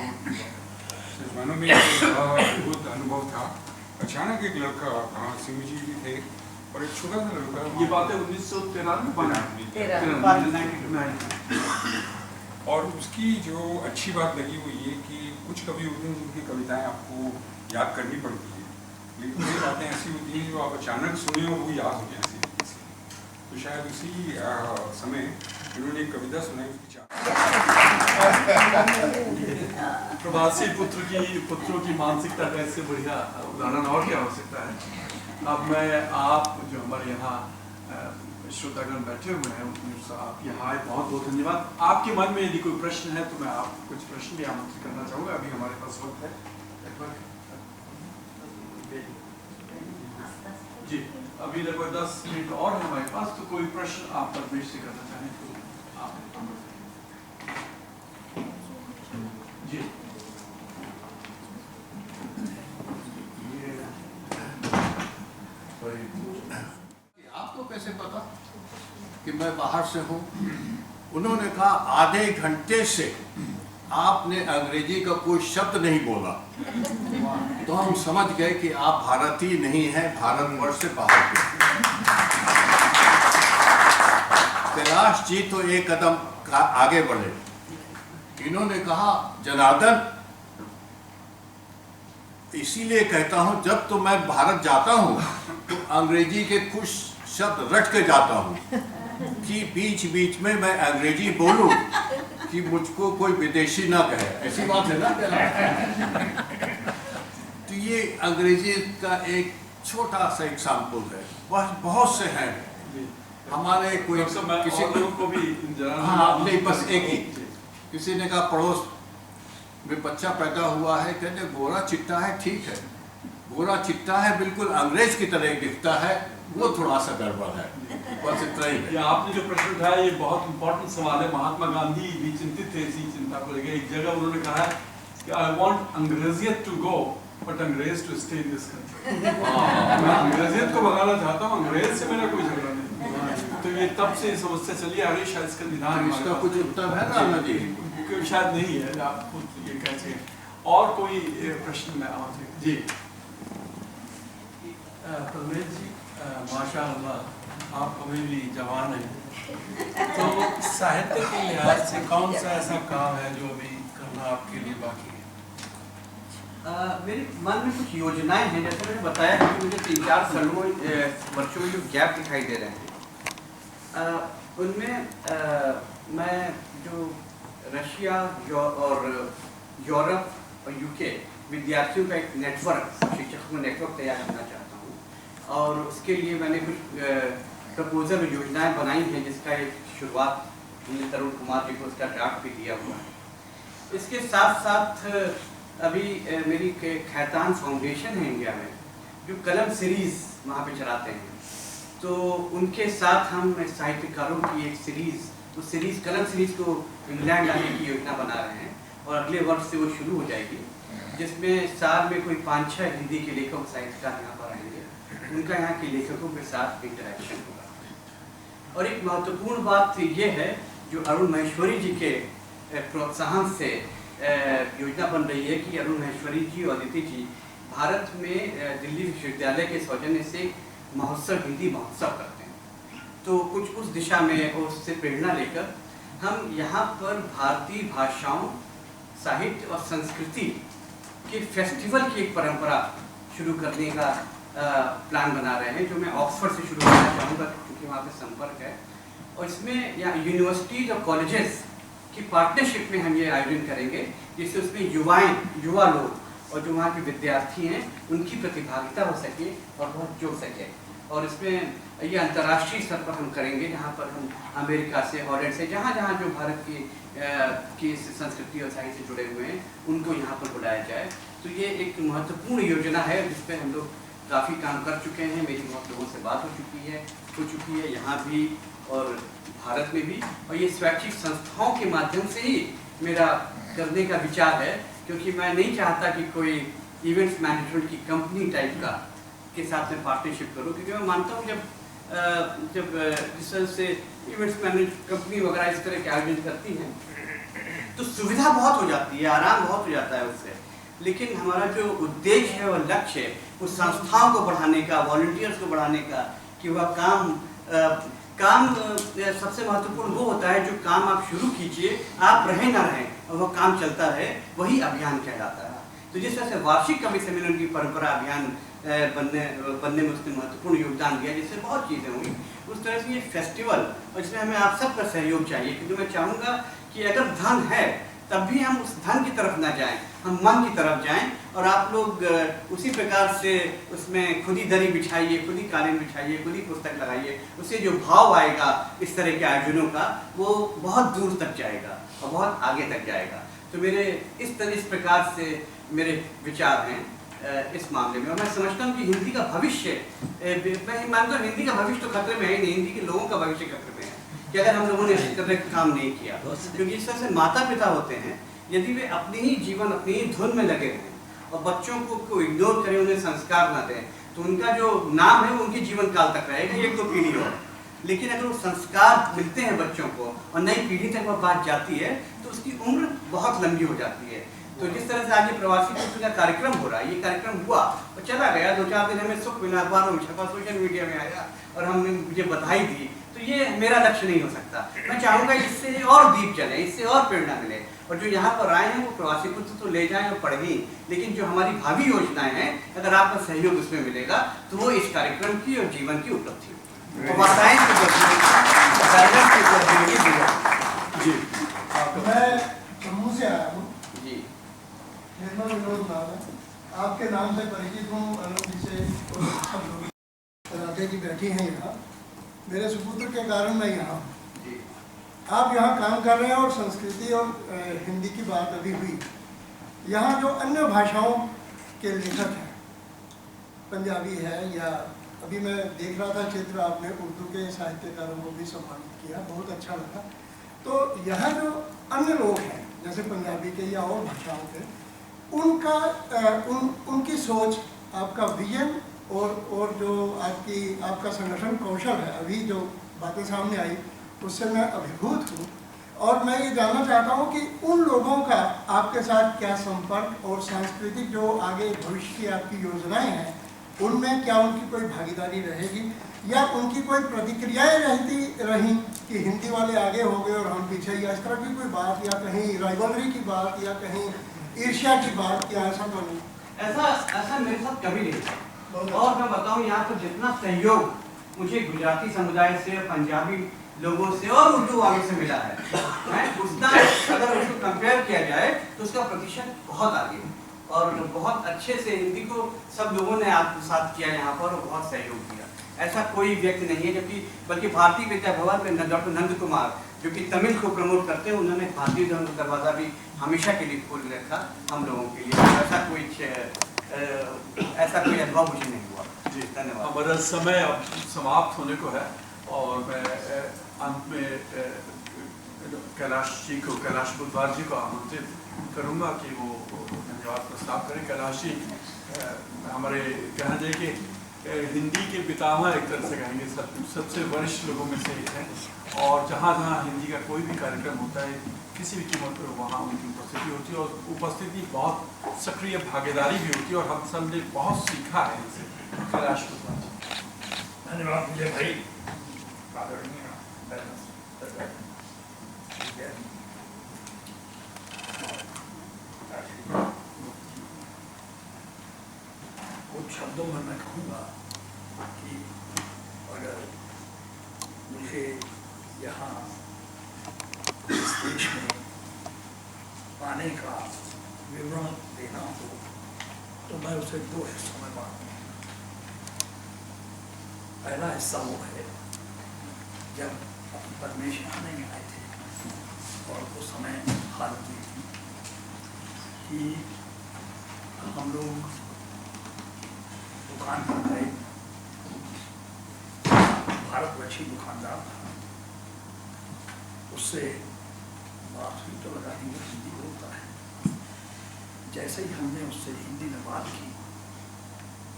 मानो में अद्भुत अनुभव था। अचानक एक लड़का, सिंह जी भी थे, और एक छोटा सा लड़का, ये बात है 1993 और उसकी जो अच्छी बात लगी वो ये कि कुछ कवि होते हैं जिनकी कविताएं आपको याद करनी पड़ती है, लेकिन कुछ बातें ऐसी होती हैं जो आप अचानक सुने और वो याद हो जाए। तो शायद उसी समय उन्होंने एक कविता सुनाई, उसकी प्रवासी पुत्रों की मानसिकता का इससे बढ़िया उदाहरण और क्या हो सकता है। अब मैं आप जो हमारे यहाँ श्रोतागण बैठे हुए हैं, आप यहाँ आए, बहुत धन्यवाद। आपके मन में यदि कोई प्रश्न है तो मैं आपको कुछ प्रश्न भी आमंत्रित करना चाहूँगा। अभी हमारे पास वक्त है जी, अभी लगभग 10 मिनट और है हमारे पास, तो कोई प्रश्न आप पद्मेश से करना चाहें तो आप जी। आपको कैसे पता कि मैं बाहर से हूँ? उन्होंने कहा आधे घंटे से आपने अंग्रेजी का कोई शब्द नहीं बोला, तो हम समझ गए कि आप भारतीय नहीं हैं, भारतवर्ष से बाहर के। कैलाश जी तो एक कदम आगे बढ़े। इन्होंने कहा जनार्दन, इसीलिए कहता हूँ जब तो मैं भारत जाता हूँ तो अंग्रेजी के कुछ शब्द रट के जाता हूँ कि बीच बीच में मैं अंग्रेजी बोलूं कि मुझको कोई विदेशी ना कहे। ऐसी बात है ना? तो ये अंग्रेजी का एक छोटा सा एग्जाम्पल है, बहुत से हैं हमारे। कोई किसी को भी नहीं, बस एक ही, किसी ने कहा पड़ोस में बच्चा पैदा हुआ है, कहते गोरा चिट्टा है, ठीक है, गोरा चिट्टा है, बिल्कुल अंग्रेज की तरह दिखता है, वो थोड़ा सा गड़बड़ है, बस इतना ही है। आपने जो प्रश्न उठाया ये बहुत इंपॉर्टेंट सवाल है। महात्मा गांधी भी चिंतित थे इसी चिंता को लेकर। एक जगह उन्होंने कहा है कि आई वांट अंग्रेजियत टू गो बट अंग्रेज to stay in this country. मैं अंग्रेजियत को भगाना चाहता हूँ, अंग्रेज से मेरा कोई झगड़ा नहीं। तो ये तब से समस्या चली आ रही, शायद इसका निदान इसका कुछ उत्तर है ना जी? शायद नहीं है, आप खुद ये कैसे। और कोई प्रश्न में आपसे जी? पद्मेश जी, माशाअल्लाह आप अभी भी जवान हैं, तो साहित्य के लिहाज से कौन सा ऐसा काम है जो अभी करना आपके लिए बाकी है? मेरे मन में कुछ योजनाएं हैं, जैसे मैंने बताया कि मुझे 3-4 वर्षों में जो गैप दिखाई दे रहे हैं, उनमें मैं जो रशिया और यूरोप और यूके विद्यार्थियों का एक नेटवर्क, शिक्षकों का नेटवर्क तैयार करना चाहता हूँ, और उसके लिए मैंने कुछ प्रपोजल योजनाएं बनाई हैं, जिसका एक शुरुआत हमने तरुण कुमार जी को उसका ड्राफ्ट भी दिया हुआ है। इसके साथ साथ अभी मेरी खैतान फाउंडेशन है इंडिया में, जो कलम सीरीज़ वहाँ पे चलाते हैं, तो उनके साथ हम साहित्यकारों की एक सीरीज़, उस सीरीज़ कलम सीरीज़ को इंग्लैंड लाने की योजना बना रहे हैं और अगले वर्ष से वो शुरू हो जाएगी, जिसमें साल में कोई 5-6 हिंदी के लेखक साहित्यकार यहाँ पर आएंगे, उनका यहाँ के लेखकों के साथ इंटरेक्शन होगा। और एक महत्वपूर्ण बात ये है, जो अरुण महेश्वरी जी के प्रोत्साहन से योजना बन रही है कि अरुण महेश्वरी जी और अदिति जी भारत में दिल्ली विश्वविद्यालय के सौजन्य से महोत्सव, हिंदी महोत्सव करते हैं। तो कुछ उस दिशा में और उससे प्रेरणा लेकर हम यहाँ पर भारतीय भाषाओं, साहित्य और संस्कृति के फेस्टिवल की एक परंपरा शुरू करने का प्लान बना रहे हैं, जो मैं ऑक्सफोर्ड से शुरू करना चाहूँगा क्योंकि वहाँ पे संपर्क है। और इसमें यहाँ यूनिवर्सिटीज और कॉलेजेस की पार्टनरशिप में हम ये आयोजन करेंगे, जिससे उसमें युवा लोग और जो वहाँ के विद्यार्थी हैं उनकी प्रतिभागिता हो सके और बहुत जुड़ सके। और इसमें ये अंतर्राष्ट्रीय स्तर पर हम करेंगे, जहाँ पर हम अमेरिका से, हॉलैंड से, जहाँ जहाँ जो भारत की संस्कृति और साहित्य से जुड़े हुए हैं उनको यहाँ पर बुलाया जाए। तो ये एक महत्वपूर्ण योजना है जिस पर हम लोग काफ़ी काम कर चुके हैं। मेरी बहुत लोगों से बात हो चुकी है यहाँ भी और भारत में भी, और ये स्वैच्छिक संस्थाओं के माध्यम से ही मेरा करने का विचार है, क्योंकि मैं नहीं चाहता कि कोई इवेंट्स मैनेजमेंट की कंपनी टाइप का के साथ में पार्टनरशिप करूं, क्योंकि मैं मानता हूं जब जिस तरह से इवेंट्स मैनेज कंपनी वगैरह इस तरह के आयोजन करती हैं तो सुविधा बहुत हो जाती है, आराम बहुत हो जाता है उससे, लेकिन हमारा जो उद्देश्य है और लक्ष्य है उस संस्थाओं को बढ़ाने का, वॉलंटियर्स को बढ़ाने का, कि वह काम सबसे महत्वपूर्ण वो होता है जो काम आप शुरू कीजिए, आप रहें ना रहें और वह काम चलता रहे, वही अभियान कहलाता है। तो जिस तरह से वार्षिक कवि सम्मेलन की परंपरा अभियान बनने में उसने महत्वपूर्ण योगदान दिया, जिससे बहुत चीज़ें हुई, उस तरह से ये फेस्टिवल, और इसमें हमें आप सबका सहयोग चाहिए, क्योंकि मैं चाहूँगा कि अगर धन है तब भी हम उस धन की तरफ ना जाएं, हम मन की तरफ जाएं, और आप लोग उसी प्रकार से उसमें खुद ही दरी बिछाइए, खुद ही कालीन बिछाइए, खुद ही पुस्तक लगाइए, उससे जो भाव आएगा इस तरह के आयोजनों का वो बहुत दूर तक जाएगा और बहुत आगे तक जाएगा। तो मेरे इस प्रकार से मेरे विचार हैं इस मामले में, और मैं समझता हूँ कि हिंदी का भविष्य, मैं मानता हूँ हिंदी का भविष्य तो खतरे में है ही नहीं, हिंदी के लोगों का भविष्य खतरे में है कि अगर हम लोगों ने इस तरह का काम नहीं किया। क्योंकि इस तरह से माता पिता होते हैं, यदि वे अपने ही जीवन, अपनी ही धुन में लगे रहें और बच्चों को इग्नोर करें, उन्हें संस्कार ना दें, तो उनका जो नाम है वो उनके जीवन काल तक रहेगा, एक दो पीढ़ी और। लेकिन अगर वो संस्कार मिलते हैं बच्चों को और नई पीढ़ी तक वह बात जाती है तो उसकी उम्र बहुत लंबी हो जाती है। तो जिस तरह से आज ये प्रवासी पुत्र का कार्यक्रम हो रहा है, ये कार्यक्रम हुआ और चला गया, 2-4 दिन हमें सुख मिला, अखबारों में छपा, सोशल मीडिया में आया और हमने मुझे बधाई दी, तो ये मेरा लक्ष्य नहीं हो सकता। मैं चाहूँगा इससे और दीप जले, इससे और प्रेरणा मिले, और जो यहाँ पर आए हैं वो प्रवासी पुत्र तो ले जाएं और पढ़ें, लेकिन जो हमारी भावी योजनाएं हैं, अगर आपका सहयोग उसमें मिलेगा तो वो इस कार्यक्रम की और जीवन की उपलब्धि होगी। मैं जम्मू से आया हूँ जी, निर्मल विनोद नाम है, आपके नाम से परिचित हूँ, अरुण जी से, सब लोग राधे जी बैठी हैं यहाँ, मेरे सुपुत्र के कारण मैं यहाँ हूँ। आप यहाँ काम कर रहे हैं और संस्कृति और हिंदी की बात अभी हुई, यहाँ जो अन्य भाषाओं के लेखक हैं, पंजाबी है, या अभी मैं देख रहा था चित्र, आपने उर्दू के साहित्यकारों को भी सम्मानित किया, बहुत अच्छा लगा। तो यहाँ जो अन्य लोग हैं जैसे पंजाबी के या और भाषाओं के, उनकी सोच, आपका विजन और जो आपका संगठन कौशल है, अभी जो बातें सामने आई उससे मैं अभिभूत हूँ। और मैं ये जानना चाहता हूँ कि उन लोगों का आपके साथ क्या संपर्क और सांस्कृतिक जो आगे भविष्य की आपकी योजनाएं हैं उनमें क्या उनकी कोई भागीदारी रहेगी, या उनकी कोई प्रतिक्रियाएं रहीं कि हिंदी वाले आगे हो गए और हम पीछे, या इस तरह की कोई बात, या कहीं राइवलरी की बात, या कहीं ईर्ष्या की बात, क्या ऐसा तो नहीं? ऐसा मेरे साथ कभी नहीं था। और मैं बताऊँ, यहाँ पर जितना सहयोग मुझे गुजराती समुदाय से, पंजाबी लोगों से और उर्दू वालों से मिला है, उसका अगर उसको कंपेयर किया जाए तो उसका प्रतिशत बहुत आगे है, और बहुत अच्छे से हिंदी को सब लोगों ने आत्मसात किया यहाँ पर और बहुत सहयोग किया। ऐसा कोई व्यक्ति नहीं है, जबकि बल्कि भारतीय विद्या भवन में डॉक्टर नंद कुमार जो कि तमिल को प्रमोट करते हैं, उन्होंने भारतीय जन दरवाज़ा भी हमेशा के लिए खोल रखा हम लोगों के लिए। ऐसा कोई अनुभव मुझे नहीं हुआ। जी धन्यवाद। हमारा समय अब समाप्त होने को है और मैं अंत में कैलाश बुधवार जी को आमंत्रित करूंगा कि वो धन्यवाद प्रस्ताव करें। कैलाश जी हमारे कहना चाहिए कि हिंदी के पितामह एक तरह से कहेंगे, सबसे वरिष्ठ लोगों में से एक हैं और जहाँ जहाँ हिंदी का कोई भी कार्यक्रम होता है किसी भी कीमत पर वहाँ उनकी उपस्थिति होती है और उपस्थिति बहुत सक्रिय भागीदारी भी होती है और हम सब ने बहुत सीखा है इनसे। कैलाश बुधवार जी। धन्यवाद विजय भाई। कुछ शब्दों में मैं कहूँगा कि अगर मुझे यहाँ इस देश में आने का विवरण देना हो तो मैं उसे दो हिस्सों में बांटूँ। पहला हिस्सा वो है जब परमेश्वर आने में आए थे और उस समय हालत हुई थी कि हम लोग दुकान पर गए, भारतवर्षी दुकानदार था, उससे बात हुई तो लगा कि वो हिंदी बोलता है। जैसे ही हमने उससे हिंदी में बात की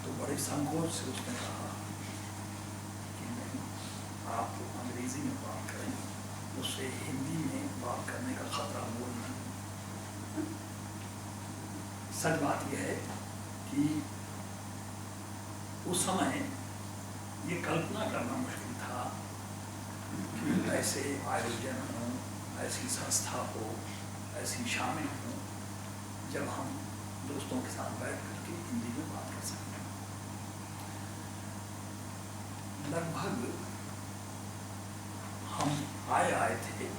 तो बड़े संकोच से उसने कहा कि नहीं, आप अंग्रेजी में बात करें, उससे हिंदी में बात करने का खतरा बोलना। सच बात यह है कि उस समय ये कल्पना करना मुश्किल था कि ऐसे आयोजन हों, ऐसी संस्था हो, ऐसी शामिल हों जब हम दोस्तों के साथ बैठ करके हिंदी में बात कर सकते हैं। लगभग हम आए थे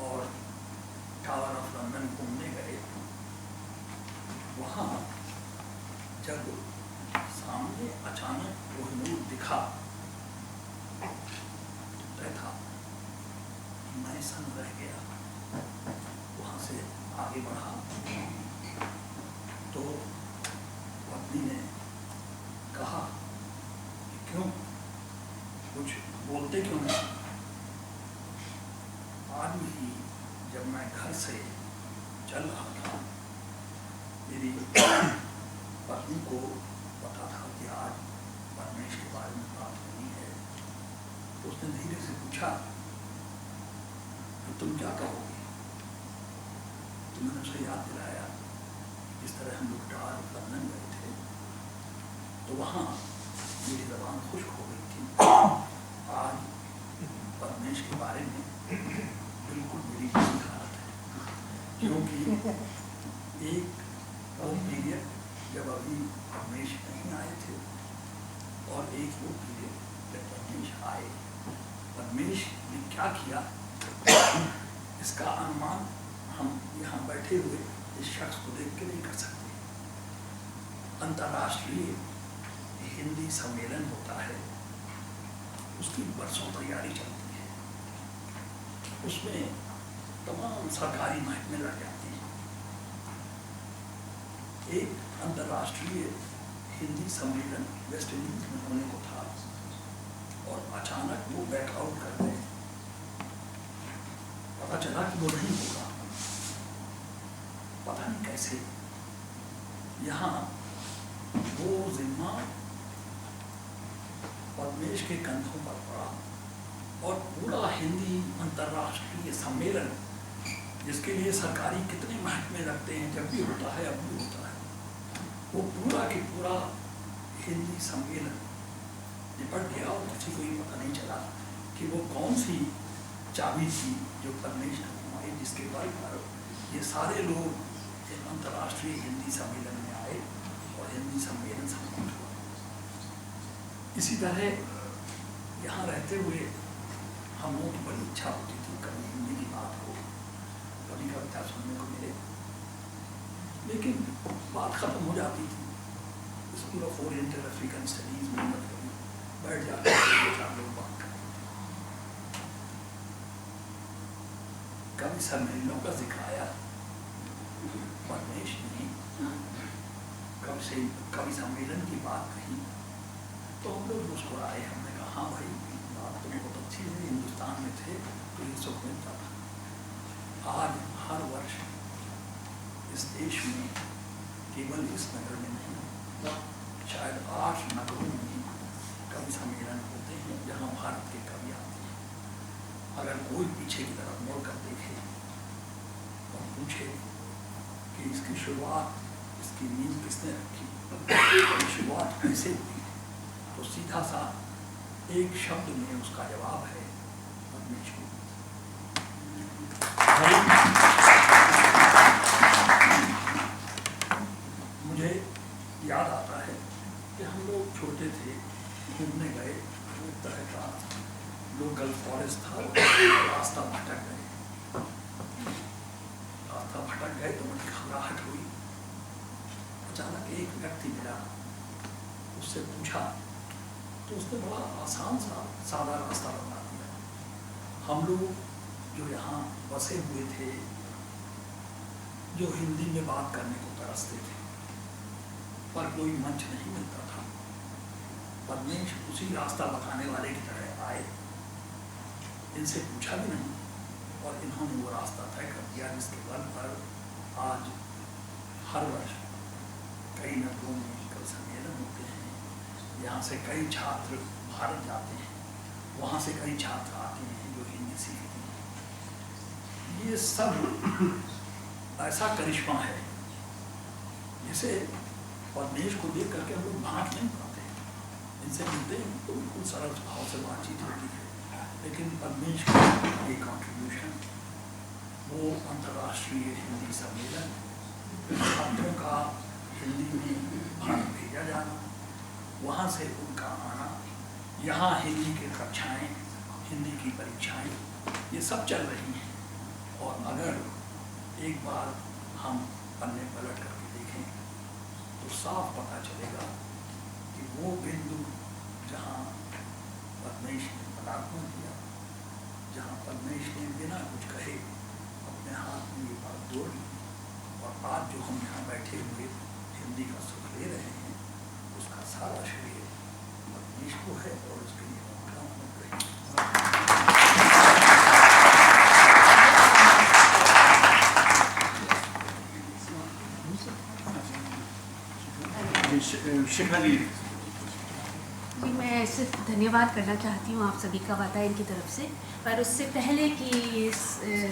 और टावर ऑफ लंदन घूमने गए। वहाँ जब सामने अचानक कोहिनूर दिखा तय था, मैं सन रह गया। वहाँ से आगे बढ़ा तो पत्नी ने कहा कि क्यों, कुछ बोलते क्यों नहीं? आज भी जब मैं घर से चल रहा था, मेरी पत्नी को पता था कि आज परमेश्वर के बारे में बात होनी है, तो उसने धीरे से पूछा तो तुम क्या कहोगी? तो मैंने उसे याद दिलाया जिस तरह हम लोग टावर ऑफ लंदन गए थे तो वहाँ मेरी ज़बान खुश्क हो गई थी। आज परमेश्वर के बारे में बिल्कुल मेरी बुरी हालत है, क्योंकि एक वो पीरियड जब अभी परमेश्वर नहीं आए थे और एक वो पीरियड जब परमेश्वर आए। परमेश्वर ने क्या किया इसका अनुमान हम यहाँ बैठे हुए इस शख्स को देख के नहीं कर सकते। अंतर्राष्ट्रीय हिंदी सम्मेलन होता है, उसकी बरसों तैयारी चलती है, उसमें तमाम सरकारी महकमे लग जाती हैं। एक अंतर्राष्ट्रीय हिंदी सम्मेलन वेस्ट इंडीज में होने को था और अचानक वो बैकआउट कर गए। पता चला कि वो नहीं होगा, पता नहीं कैसे। यहाँ वो जिम्मा परमेश्वर के कंधों पर पड़ा और पूरा हिंदी अंतर्राष्ट्रीय सम्मेलन, जिसके लिए सरकारी कितने महकमे लगते हैं, जब भी होता है अब भी होता है, वो पूरा के पूरा हिंदी सम्मेलन निपट गया और किसी को ये पता नहीं चला कि वो कौन सी चाबी थी जो परमेश्वर ने घुमाई, जिसके बल पर ये सारे लोग अंतर्राष्ट्रीय हिंदी सम्मेलन में आए और हिंदी सम्मेलन समाप्त हुआ। इसी तरह यहाँ रहते हुए हम लोगों की बड़ी इच्छा होती थी कभी हिंदी की बात हो, कभी कविता सुनने को मिले, लेकिन बात खत्म हो जाती थी। School of oriental African studies में कभी बैठ जाते थे, 2-4 लोग बात करते थे। कवि सम्मेलनों का जिक्र आया, परमेश ने कवि सम्मेलन की बात कही तो हम लोग मुस्कुराए। हमने कहा हाँ भाई बात तो बहुत अच्छी है, हिंदुस्तान में थे तो ये सुख मिलता था। आज हर वर्ष इस देश में केवल इस नगर में नहीं, शायद 8 नगरों में कवि सम्मेलन होते हैं जहाँ भारत के कवि आते हैं। अगर कोई पीछे की तरफ मोड़ कर देखे और पूछे कि इसकी शुरुआत, इसकी नींव किसने रखी, शुरुआत कैसे हुई, तो सीधा सा एक शब्द में उसका जवाब है परमेश गुप्त। मुझे याद आता है कि हम लोग छोटे थे, घूमने गए, एक तरह का लोकल फॉरेस्ट था, रास्ता भटक गए तो मुझे घबराहट हुई। अचानक एक व्यक्ति मिला, उससे पूछा तो उसने बड़ा आसान सा सादा रास्ता बता दिया। हम लोग जो यहाँ बसे हुए थे, जो हिंदी में बात करने को तरसते थे, पर कोई मंच नहीं मिलता था, परमेश उसी रास्ता बताने वाले की तरह आए, इनसे पूछा भी नहीं और इन्होंने वो रास्ता तय कर दिया जिसके बल पर आज हर वर्ष कई नगरों में कवि सम्मेलन होते हैं। यहाँ से कई छात्र भारत जाते हैं, वहाँ से कई छात्र आते हैं जो हिंदी सीखते हैं। ये सब ऐसा करिश्मा है जिसे परमेश को देख करके हम लोग भाग नहीं पाते। इनसे मिलते हैं तो बिल्कुल सरल भाव से बातचीत होती है, लेकिन परमेश का ये कॉन्ट्रीब्यूशन, वो अंतर्राष्ट्रीय हिंदी सम्मेलन, छात्रों का हिंदी में भारत भेजा जाना, वहाँ से उनका आना, यहाँ हिंदी की कक्षाएँ, हिंदी की परीक्षाएँ, ये सब चल रही हैं। और अगर एक बार हम पन्ने पलट करके देखें तो साफ पता चलेगा कि वो बिंदु जहाँ परमेश ने पदार्पण किया, जहाँ परमेश ने बिना कुछ कहे अपने हाथ में ये बात जोड़ ली, और आज जो हम यहाँ बैठे हुए हिंदी का सुख ले रहे हैं, उसका सारा श्रेय परमेश को है और उसके लिए शिखा जी। जी, मैं सिर्फ धन्यवाद करना चाहती हूँ आप सभी का वातायन की तरफ से, पर उससे पहले कि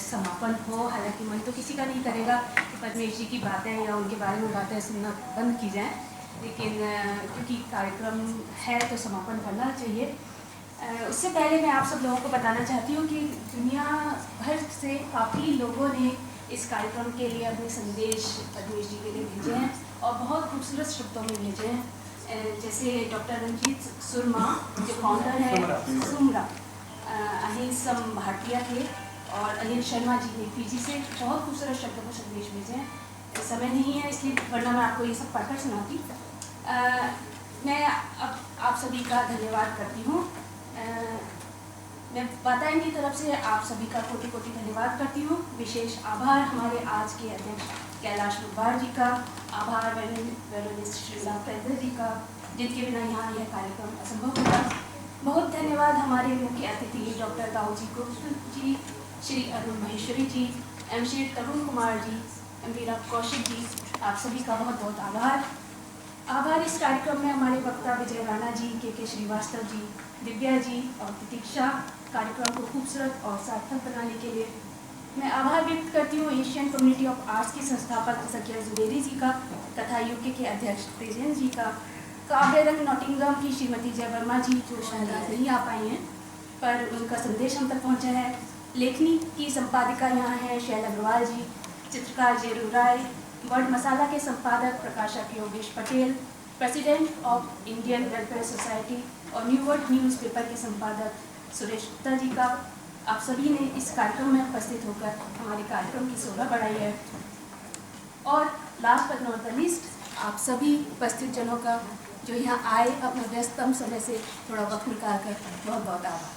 समापन हो, हालांकि मन तो किसी का नहीं करेगा कि परमेश जी की बातें या उनके बारे में बातें सुनना बंद की जाएं, लेकिन क्योंकि कार्यक्रम है तो समापन करना चाहिए। उससे पहले मैं आप सब लोगों को बताना चाहती हूँ कि दुनिया भर से काफ़ी लोगों ने इस कार्यक्रम के लिए अपने संदेश परमेश जी के लिए भेजे हैं और बहुत खूबसूरत शब्दों में भेजे हैं। जैसे डॉक्टर रंजीत सुरमा जो फाउंडर है सुमरा, अनिल सम भाटिया थे और अनिल शर्मा जी ने पीजी से बहुत खूबसूरत शब्दों को संदेश भेजे हैं। समय नहीं है इसलिए, वरना मैं आपको ये सब पढ़कर सुनाती। मैं अब आप सभी का धन्यवाद करती हूँ। मैं वातायन की तरफ से आप सभी का कोटि कोटि धन्यवाद करती हूँ। विशेष आभार हमारे आज के अध्यक्ष कैलाश मुबार जी का, आभार वैलोनिस्ट श्रीला प्रेदर जी का, जिनके बिना यहाँ यह कार्यक्रम असंभव होगा। बहुत धन्यवाद हमारे मुख्य अतिथि डॉक्टर दाऊजी गुप्त जी, श्री अरुण महेश्वरी जी, एम श्री तरुण कुमार जी, एम वीरा कौशिक जी, आप सभी का बहुत बहुत आभार। इस कार्यक्रम में हमारे वक्ता विजय राणा जी, के श्रीवास्तव जी, दिव्या जी और प्रतीक्षा कार्यक्रम को खूबसूरत और सार्थक बनाने के लिए मैं आभार व्यक्त करती हूँ एशियन कम्युनिटी ऑफ आर्ट्स के संस्थापक सकिया जुबेरी जी का तथा यूके के अध्यक्ष तेजेंद्र जी का, काव्य रंग नॉटिंगम की श्रीमती जय वर्मा जी जो शायद आज नहीं आ पाई हैं पर उनका संदेश हम तक पहुँचा है। लेखनी की संपादिका यहाँ है शैल अग्रवाल जी, चित्रकार जेरू राय, वर्ड मसाला के संपादक प्रकाशक Yogesh Patel, president of Indian welfare society और न्यू वर्ल्ड न्यूज़पेपर के संपादक सुरेश गुप्ता जी का, आप सभी ने इस कार्यक्रम में उपस्थित होकर हमारे कार्यक्रम की शोभा बढ़ाई है। और last but not the least, आप सभी उपस्थित जनों का जो यहाँ आए अपने व्यस्तम समय से थोड़ा वक्त निकाल कर बहुत बहुत आभार।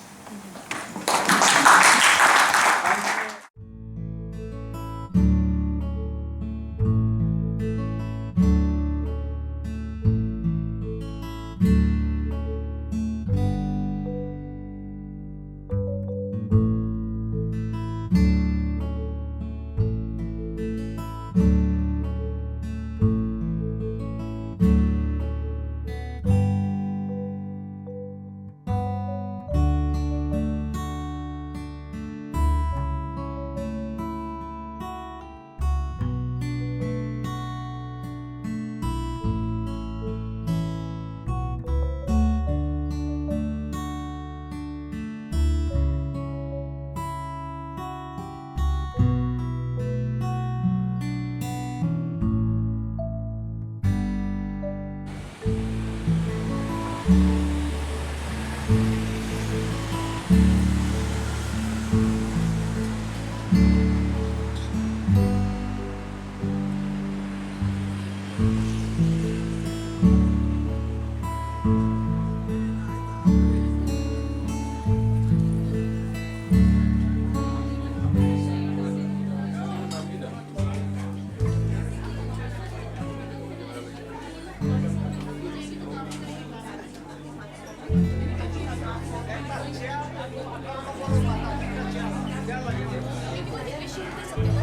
Thank you.